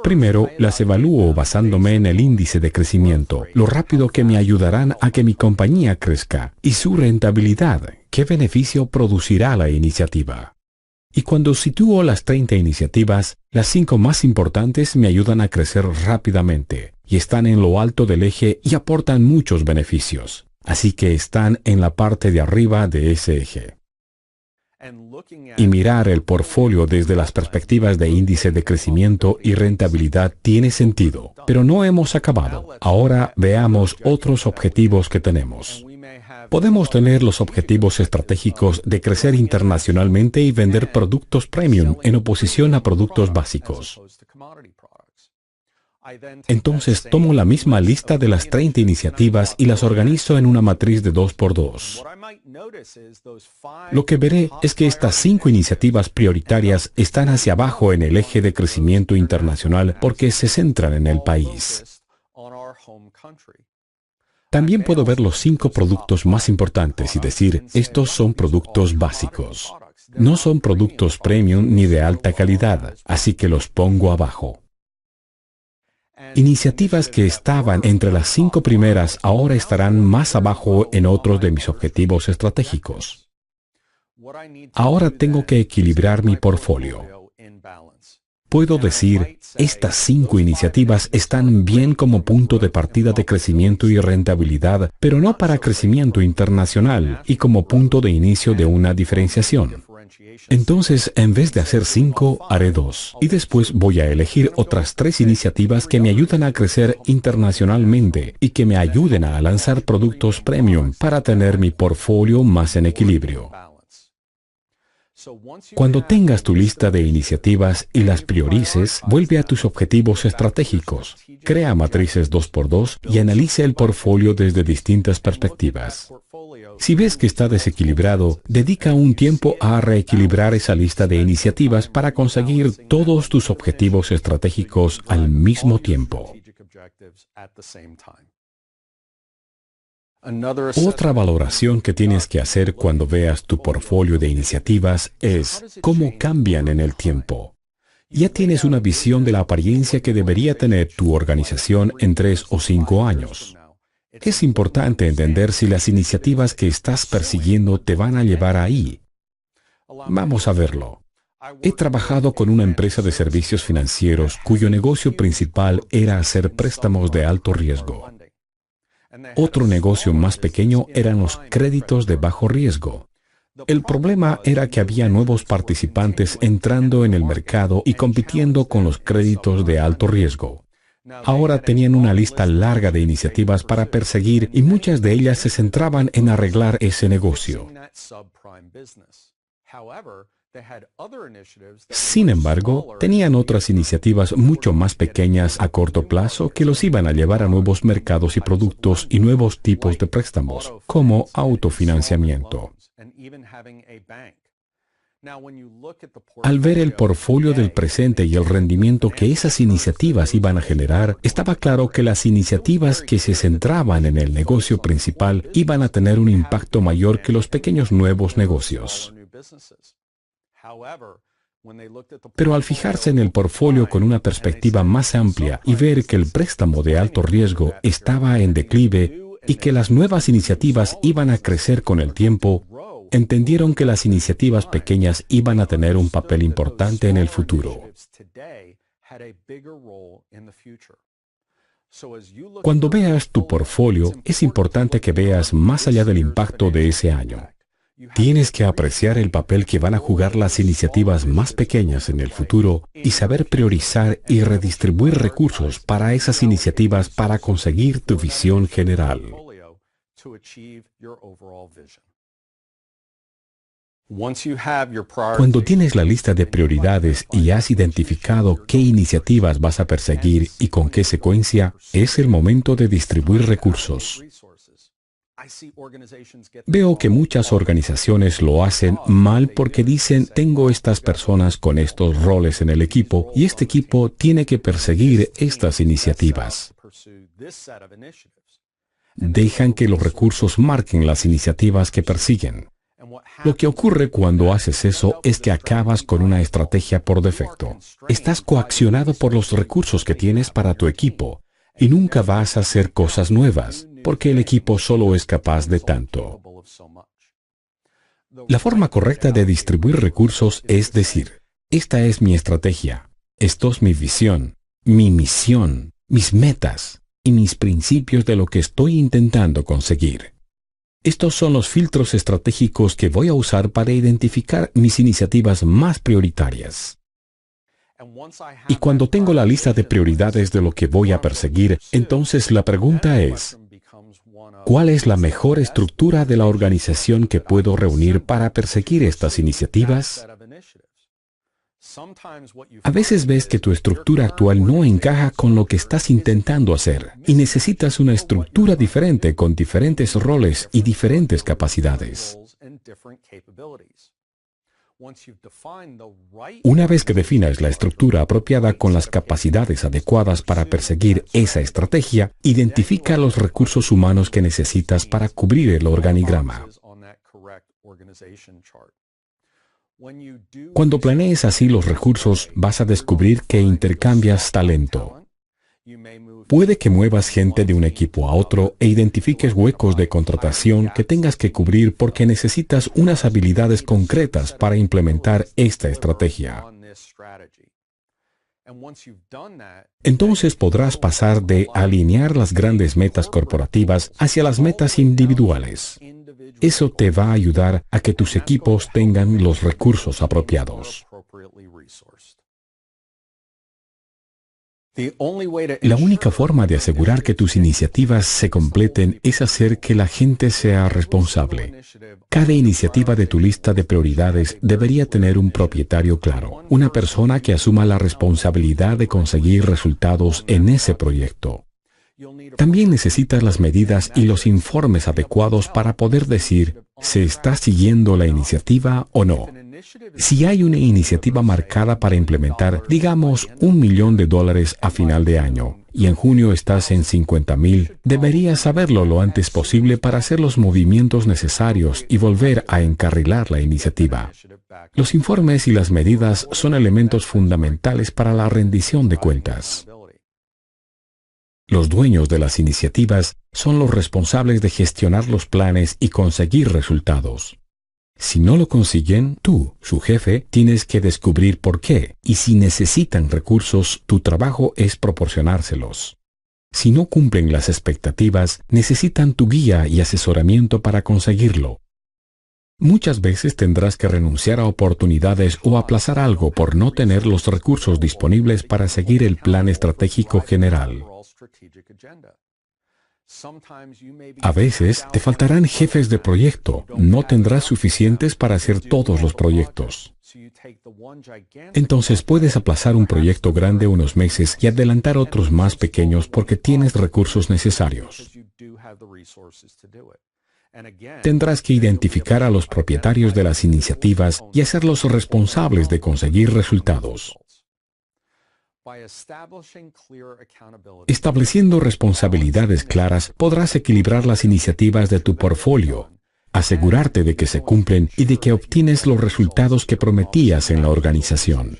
Primero, las evalúo basándome en el índice de crecimiento, lo rápido que me ayudarán a que mi compañía crezca, y su rentabilidad, qué beneficio producirá la iniciativa. Y cuando sitúo las 30 iniciativas, las 5 más importantes me ayudan a crecer rápidamente, y están en lo alto del eje y aportan muchos beneficios. Así que están en la parte de arriba de ese eje. Y mirar el portfolio desde las perspectivas de índice de crecimiento y rentabilidad tiene sentido. Pero no hemos acabado. Ahora veamos otros objetivos que tenemos. Podemos tener los objetivos estratégicos de crecer internacionalmente y vender productos premium en oposición a productos básicos. Entonces tomo la misma lista de las 30 iniciativas y las organizo en una matriz de 2x2. Lo que veré es que estas 5 iniciativas prioritarias están hacia abajo en el eje de crecimiento internacional porque se centran en el país. También puedo ver los 5 productos más importantes y decir, estos son productos básicos. No son productos premium ni de alta calidad, así que los pongo abajo. Iniciativas que estaban entre las 5 primeras ahora estarán más abajo en otros de mis objetivos estratégicos. Ahora tengo que equilibrar mi portfolio. Puedo decir, estas 5 iniciativas están bien como punto de partida de crecimiento y rentabilidad, pero no para crecimiento internacional y como punto de inicio de una diferenciación. Entonces, en vez de hacer 5, haré 2. Y después voy a elegir otras 3 iniciativas que me ayudan a crecer internacionalmente y que me ayuden a lanzar productos premium para tener mi portfolio más en equilibrio. Cuando tengas tu lista de iniciativas y las priorices, vuelve a tus objetivos estratégicos, crea matrices 2x2 y analiza el portfolio desde distintas perspectivas. Si ves que está desequilibrado, dedica un tiempo a reequilibrar esa lista de iniciativas para conseguir todos tus objetivos estratégicos al mismo tiempo. Otra valoración que tienes que hacer cuando veas tu portfolio de iniciativas es cómo cambian en el tiempo. Ya tienes una visión de la apariencia que debería tener tu organización en 3 o 5 años. Es importante entender si las iniciativas que estás persiguiendo te van a llevar ahí. Vamos a verlo. He trabajado con una empresa de servicios financieros cuyo negocio principal era hacer préstamos de alto riesgo. Otro negocio más pequeño eran los créditos de bajo riesgo. El problema era que había nuevos participantes entrando en el mercado y compitiendo con los créditos de alto riesgo. Ahora tenían una lista larga de iniciativas para perseguir y muchas de ellas se centraban en arreglar ese negocio. Sin embargo, tenían otras iniciativas mucho más pequeñas a corto plazo que los iban a llevar a nuevos mercados y productos y nuevos tipos de préstamos, como autofinanciamiento. Al ver el portfolio del presente y el rendimiento que esas iniciativas iban a generar, estaba claro que las iniciativas que se centraban en el negocio principal iban a tener un impacto mayor que los pequeños nuevos negocios. Pero al fijarse en el portfolio con una perspectiva más amplia y ver que el préstamo de alto riesgo estaba en declive y que las nuevas iniciativas iban a crecer con el tiempo, entendieron que las iniciativas pequeñas iban a tener un papel importante en el futuro. Cuando veas tu portfolio, es importante que veas más allá del impacto de ese año. Tienes que apreciar el papel que van a jugar las iniciativas más pequeñas en el futuro y saber priorizar y redistribuir recursos para esas iniciativas para conseguir tu visión general. Cuando tienes la lista de prioridades y has identificado qué iniciativas vas a perseguir y con qué secuencia, es el momento de distribuir recursos. Veo que muchas organizaciones lo hacen mal porque dicen, tengo estas personas con estos roles en el equipo y este equipo tiene que perseguir estas iniciativas. Dejan que los recursos marquen las iniciativas que persiguen. Lo que ocurre cuando haces eso es que acabas con una estrategia por defecto. Estás coaccionado por los recursos que tienes para tu equipo y nunca vas a hacer cosas nuevas, porque el equipo solo es capaz de tanto. La forma correcta de distribuir recursos es decir, esta es mi estrategia, esto es mi visión, mi misión, mis metas y mis principios de lo que estoy intentando conseguir. Estos son los filtros estratégicos que voy a usar para identificar mis iniciativas más prioritarias. Y cuando tengo la lista de prioridades de lo que voy a perseguir, entonces la pregunta es, ¿cuál es la mejor estructura de la organización que puedo reunir para perseguir estas iniciativas? A veces ves que tu estructura actual no encaja con lo que estás intentando hacer y necesitas una estructura diferente con diferentes roles y diferentes capacidades. Una vez que definas la estructura apropiada con las capacidades adecuadas para perseguir esa estrategia, identifica los recursos humanos que necesitas para cubrir el organigrama. Cuando planees así los recursos, vas a descubrir que intercambias talento. Puede que muevas gente de un equipo a otro e identifiques huecos de contratación que tengas que cubrir porque necesitas unas habilidades concretas para implementar esta estrategia. Entonces podrás pasar de alinear las grandes metas corporativas hacia las metas individuales. Eso te va a ayudar a que tus equipos tengan los recursos apropiados. La única forma de asegurar que tus iniciativas se completen es hacer que la gente sea responsable. Cada iniciativa de tu lista de prioridades debería tener un propietario claro, una persona que asuma la responsabilidad de conseguir resultados en ese proyecto. También necesitas las medidas y los informes adecuados para poder decir, ¿se está siguiendo la iniciativa o no? Si hay una iniciativa marcada para implementar, digamos, $1 millón a final de año, y en junio estás en 50,000, deberías saberlo lo antes posible para hacer los movimientos necesarios y volver a encarrilar la iniciativa. Los informes y las medidas son elementos fundamentales para la rendición de cuentas. Los dueños de las iniciativas son los responsables de gestionar los planes y conseguir resultados. Si no lo consiguen, tú, su jefe, tienes que descubrir por qué, y si necesitan recursos, tu trabajo es proporcionárselos. Si no cumplen las expectativas, necesitan tu guía y asesoramiento para conseguirlo. Muchas veces tendrás que renunciar a oportunidades o aplazar algo por no tener los recursos disponibles para seguir el plan estratégico general. A veces te faltarán jefes de proyecto, no tendrás suficientes para hacer todos los proyectos. Entonces puedes aplazar un proyecto grande unos meses y adelantar otros más pequeños porque tienes recursos necesarios. Tendrás que identificar a los propietarios de las iniciativas y hacerlos responsables de conseguir resultados. Estableciendo responsabilidades claras, podrás equilibrar las iniciativas de tu portfolio, asegurarte de que se cumplen y de que obtienes los resultados que prometías en la organización.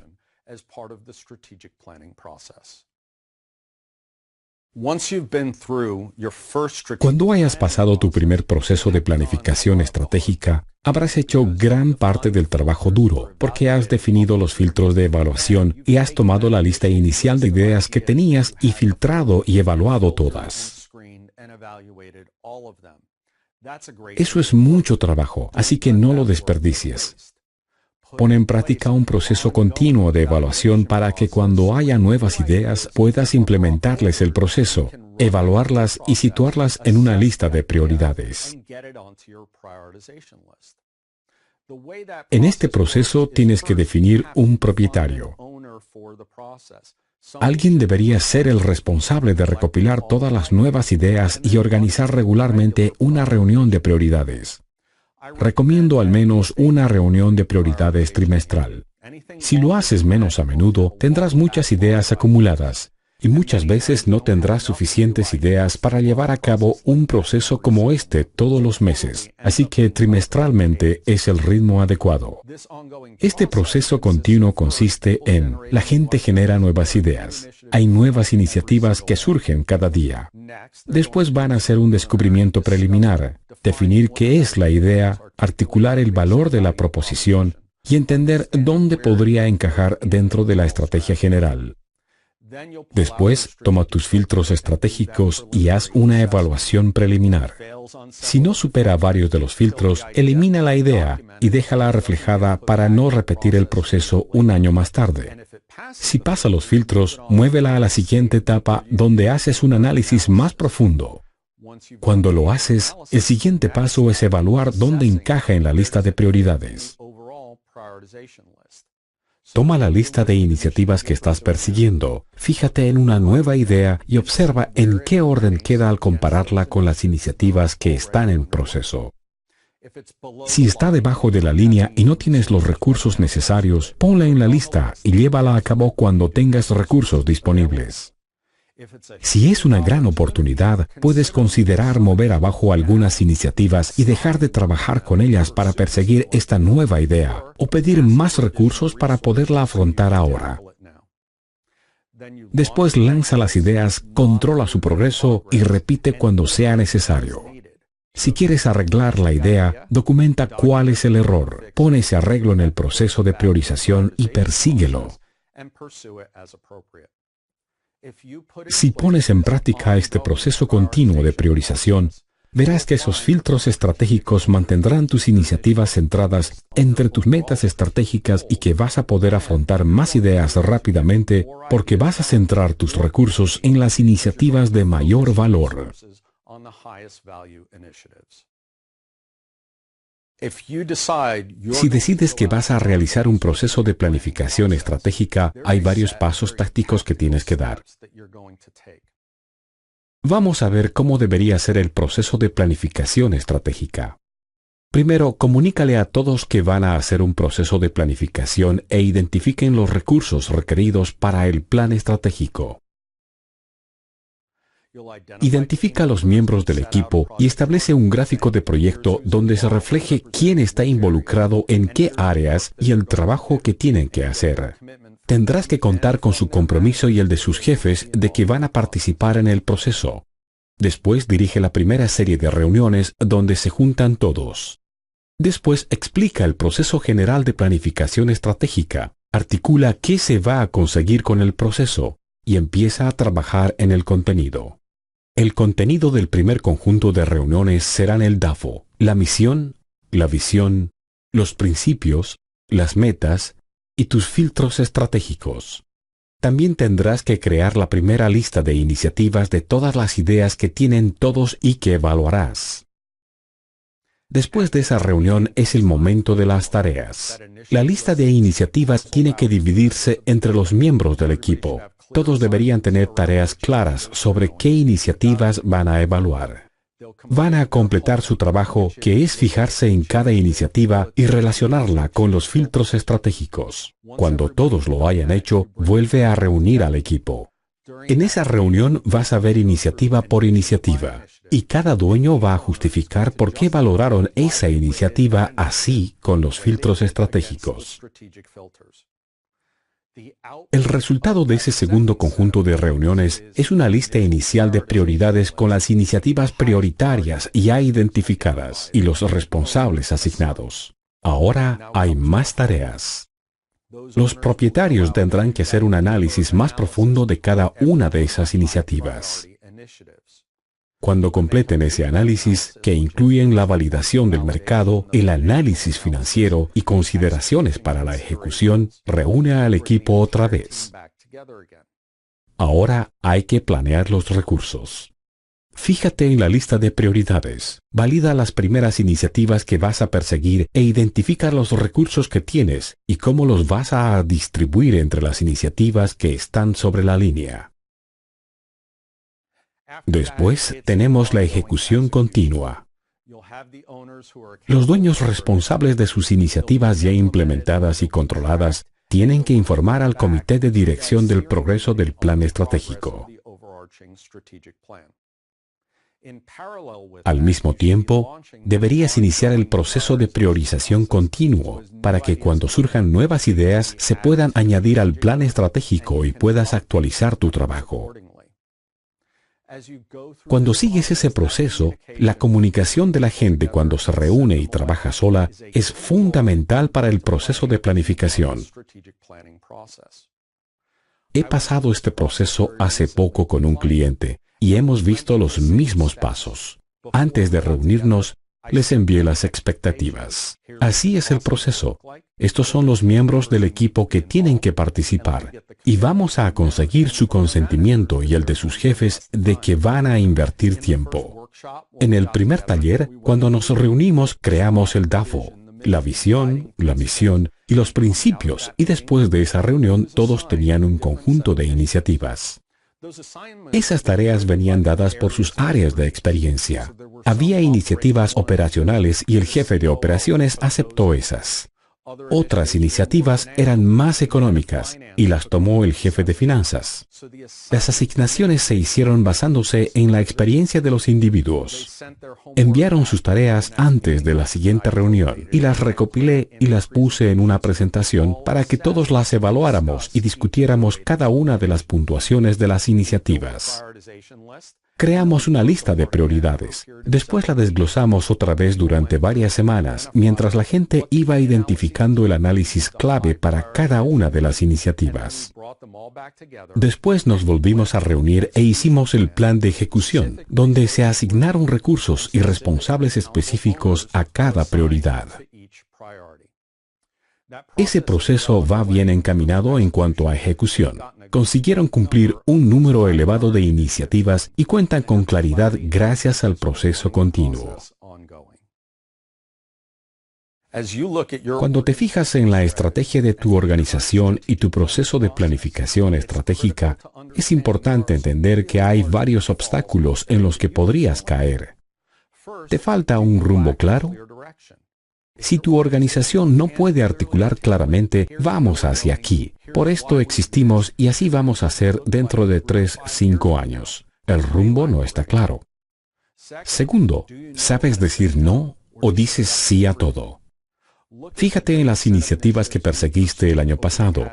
Cuando hayas pasado tu primer proceso de planificación estratégica, habrás hecho gran parte del trabajo duro, porque has definido los filtros de evaluación y has tomado la lista inicial de ideas que tenías y filtrado y evaluado todas. Eso es mucho trabajo, así que no lo desperdicies. Pon en práctica un proceso continuo de evaluación para que cuando haya nuevas ideas puedas implementarles el proceso, evaluarlas y situarlas en una lista de prioridades. En este proceso tienes que definir un propietario. Alguien debería ser el responsable de recopilar todas las nuevas ideas y organizar regularmente una reunión de prioridades. Recomiendo al menos una reunión de prioridades trimestral. Si lo haces menos a menudo, tendrás muchas ideas acumuladas Y muchas veces no tendrás suficientes ideas para llevar a cabo un proceso como este todos los meses. Así que trimestralmente es el ritmo adecuado. Este proceso continuo consiste en: la gente genera nuevas ideas. Hay nuevas iniciativas que surgen cada día. Después van a hacer un descubrimiento preliminar, definir qué es la idea, articular el valor de la proposición y entender dónde podría encajar dentro de la estrategia general. Después, toma tus filtros estratégicos y haz una evaluación preliminar. Si no supera varios de los filtros, elimina la idea y déjala reflejada para no repetir el proceso un año más tarde. Si pasa los filtros, muévela a la siguiente etapa donde haces un análisis más profundo. Cuando lo haces, el siguiente paso es evaluar dónde encaja en la lista de prioridades. Toma la lista de iniciativas que estás persiguiendo, fíjate en una nueva idea y observa en qué orden queda al compararla con las iniciativas que están en proceso. Si está debajo de la línea y no tienes los recursos necesarios, ponla en la lista y llévala a cabo cuando tengas recursos disponibles. Si es una gran oportunidad, puedes considerar mover abajo algunas iniciativas y dejar de trabajar con ellas para perseguir esta nueva idea, o pedir más recursos para poderla afrontar ahora. Después lanza las ideas, controla su progreso y repite cuando sea necesario. Si quieres arreglar la idea, documenta cuál es el error, pon ese arreglo en el proceso de priorización y persíguelo. Si pones en práctica este proceso continuo de priorización, verás que esos filtros estratégicos mantendrán tus iniciativas centradas entre tus metas estratégicas y que vas a poder afrontar más ideas rápidamente porque vas a centrar tus recursos en las iniciativas de mayor valor. Si decides que vas a realizar un proceso de planificación estratégica, hay varios pasos tácticos que tienes que dar. Vamos a ver cómo debería ser el proceso de planificación estratégica. Primero, comunícale a todos que van a hacer un proceso de planificación e identifiquen los recursos requeridos para el plan estratégico. Identifica a los miembros del equipo y establece un gráfico de proyecto donde se refleje quién está involucrado en qué áreas y el trabajo que tienen que hacer. Tendrás que contar con su compromiso y el de sus jefes de que van a participar en el proceso. Después dirige la primera serie de reuniones donde se juntan todos. Después explica el proceso general de planificación estratégica, articula qué se va a conseguir con el proceso y empieza a trabajar en el contenido. El contenido del primer conjunto de reuniones serán el DAFO, la misión, la visión, los principios, las metas y tus filtros estratégicos. También tendrás que crear la primera lista de iniciativas de todas las ideas que tienen todos y que evaluarás. Después de esa reunión es el momento de las tareas. La lista de iniciativas tiene que dividirse entre los miembros del equipo. Todos deberían tener tareas claras sobre qué iniciativas van a evaluar. Van a completar su trabajo, que es fijarse en cada iniciativa y relacionarla con los filtros estratégicos. Cuando todos lo hayan hecho, vuelve a reunir al equipo. En esa reunión vas a ver iniciativa por iniciativa, y cada dueño va a justificar por qué valoraron esa iniciativa así con los filtros estratégicos. El resultado de ese segundo conjunto de reuniones es una lista inicial de prioridades con las iniciativas prioritarias ya identificadas y los responsables asignados. Ahora hay más tareas. Los propietarios tendrán que hacer un análisis más profundo de cada una de esas iniciativas. Cuando completen ese análisis, que incluyen la validación del mercado, el análisis financiero y consideraciones para la ejecución, reúne al equipo otra vez. Ahora hay que planear los recursos. Fíjate en la lista de prioridades, valida las primeras iniciativas que vas a perseguir e identifica los recursos que tienes y cómo los vas a distribuir entre las iniciativas que están sobre la línea. Después tenemos la ejecución continua. Los dueños responsables de sus iniciativas ya implementadas y controladas tienen que informar al comité de dirección del progreso del plan estratégico. Al mismo tiempo, deberías iniciar el proceso de priorización continuo para que cuando surjan nuevas ideas se puedan añadir al plan estratégico y puedas actualizar tu trabajo. Cuando sigues ese proceso, la comunicación de la gente cuando se reúne y trabaja sola es fundamental para el proceso de planificación. He pasado este proceso hace poco con un cliente y hemos visto los mismos pasos. Antes de reunirnos, les envié las expectativas. Así es el proceso. Estos son los miembros del equipo que tienen que participar y vamos a conseguir su consentimiento y el de sus jefes de que van a invertir tiempo. En el primer taller, cuando nos reunimos, creamos el DAFO, la visión, la misión y los principios, y después de esa reunión todos tenían un conjunto de iniciativas. Esas tareas venían dadas por sus áreas de experiencia. Había iniciativas operacionales y el jefe de operaciones aceptó esas. Otras iniciativas eran más económicas y las tomó el jefe de finanzas. Las asignaciones se hicieron basándose en la experiencia de los individuos. Enviaron sus tareas antes de la siguiente reunión y las recopilé y las puse en una presentación para que todos las evaluáramos y discutiéramos cada una de las puntuaciones de las iniciativas. Creamos una lista de prioridades. Después la desglosamos otra vez durante varias semanas, mientras la gente iba identificando el análisis clave para cada una de las iniciativas. Después nos volvimos a reunir e hicimos el plan de ejecución, donde se asignaron recursos y responsables específicos a cada prioridad. Ese proceso va bien encaminado en cuanto a ejecución. Consiguieron cumplir un número elevado de iniciativas y cuentan con claridad gracias al proceso continuo. Cuando te fijas en la estrategia de tu organización y tu proceso de planificación estratégica, es importante entender que hay varios obstáculos en los que podrías caer. ¿Te falta un rumbo claro? Si tu organización no puede articular claramente, vamos hacia aquí. Por esto existimos y así vamos a ser dentro de 3-5 años. El rumbo no está claro. Segundo, ¿sabes decir no o dices sí a todo? Fíjate en las iniciativas que perseguiste el año pasado.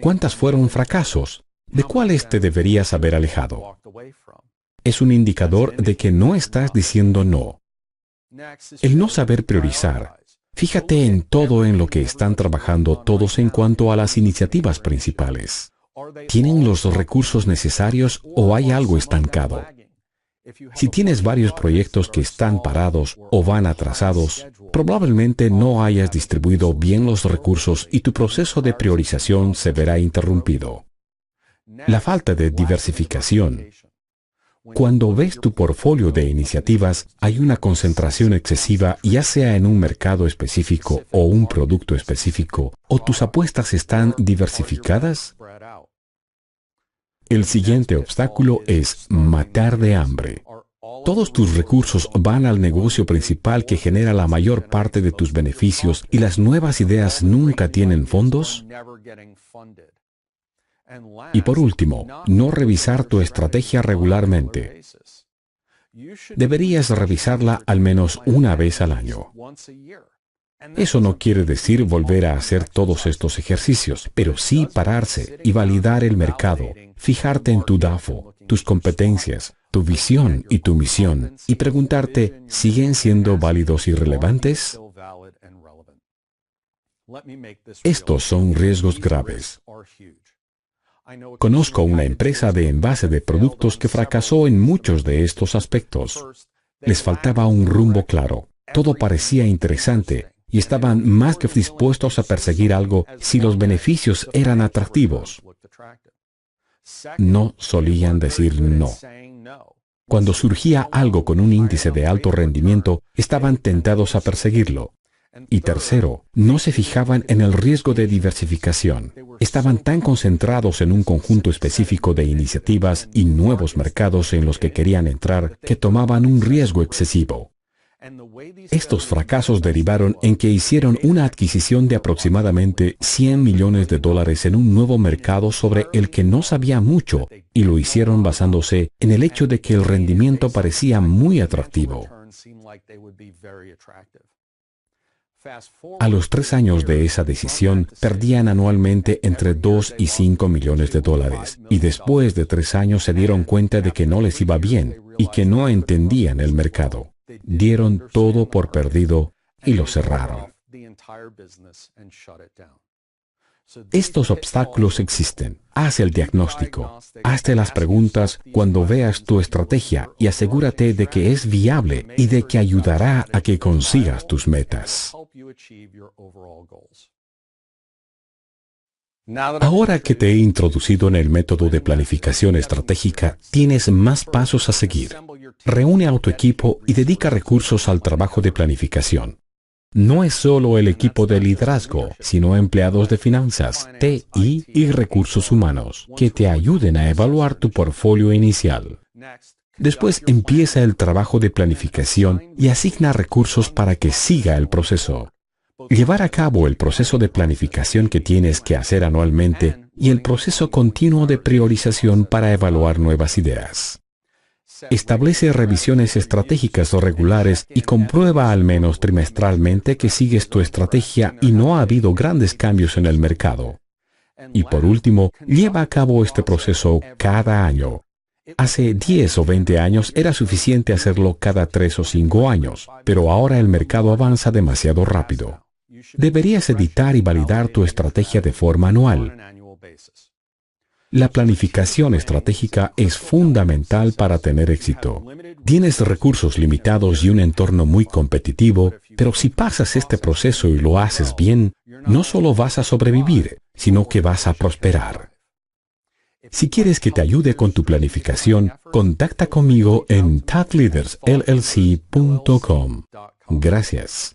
¿Cuántas fueron fracasos? ¿De cuáles te deberías haber alejado? Es un indicador de que no estás diciendo no. El no saber priorizar. Fíjate en todo en lo que están trabajando todos en cuanto a las iniciativas principales. ¿Tienen los recursos necesarios o hay algo estancado? Si tienes varios proyectos que están parados o van atrasados, probablemente no hayas distribuido bien los recursos y tu proceso de priorización se verá interrumpido. La falta de diversificación. Cuando ves tu portfolio de iniciativas, hay una concentración excesiva, ya sea en un mercado específico o un producto específico, o tus apuestas están diversificadas. El siguiente obstáculo es matar de hambre. Todos tus recursos van al negocio principal que genera la mayor parte de tus beneficios y las nuevas ideas nunca tienen fondos. Y por último, no revisar tu estrategia regularmente. Deberías revisarla al menos una vez al año. Eso no quiere decir volver a hacer todos estos ejercicios, pero sí pararse y validar el mercado, fijarte en tu DAFO, tus competencias, tu visión y tu misión, y preguntarte, ¿siguen siendo válidos y relevantes? Estos son riesgos graves. Conozco una empresa de envase de productos que fracasó en muchos de estos aspectos. Les faltaba un rumbo claro. Todo parecía interesante y estaban más que dispuestos a perseguir algo si los beneficios eran atractivos. No solían decir no. Cuando surgía algo con un índice de alto rendimiento, estaban tentados a perseguirlo. Y tercero, no se fijaban en el riesgo de diversificación. Estaban tan concentrados en un conjunto específico de iniciativas y nuevos mercados en los que querían entrar que tomaban un riesgo excesivo. Estos fracasos derivaron en que hicieron una adquisición de aproximadamente $100 millones en un nuevo mercado sobre el que no sabía mucho, y lo hicieron basándose en el hecho de que el rendimiento parecía muy atractivo. A los 3 años de esa decisión, perdían anualmente entre $2 y $5 millones, y después de 3 años se dieron cuenta de que no les iba bien y que no entendían el mercado. Dieron todo por perdido y lo cerraron. Estos obstáculos existen. Haz el diagnóstico. Hazte las preguntas cuando veas tu estrategia y asegúrate de que es viable y de que ayudará a que consigas tus metas. Ahora que te he introducido en el método de planificación estratégica, tienes más pasos a seguir. Reúne a tu equipo y dedica recursos al trabajo de planificación. No es solo el equipo de liderazgo, sino empleados de finanzas, TI y recursos humanos, que te ayuden a evaluar tu portfolio inicial. Después empieza el trabajo de planificación y asigna recursos para que siga el proceso. Llevar a cabo el proceso de planificación que tienes que hacer anualmente y el proceso continuo de priorización para evaluar nuevas ideas. Establece revisiones estratégicas o regulares y comprueba al menos trimestralmente que sigues tu estrategia y no ha habido grandes cambios en el mercado. Y por último, lleva a cabo este proceso cada año. Hace 10 o 20 años era suficiente hacerlo cada 3 o 5 años, pero ahora el mercado avanza demasiado rápido. Deberías editar y validar tu estrategia de forma anual. La planificación estratégica es fundamental para tener éxito. Tienes recursos limitados y un entorno muy competitivo, pero si pasas este proceso y lo haces bien, no solo vas a sobrevivir, sino que vas a prosperar. Si quieres que te ayude con tu planificación, contacta conmigo en topleadersllc.com. Gracias.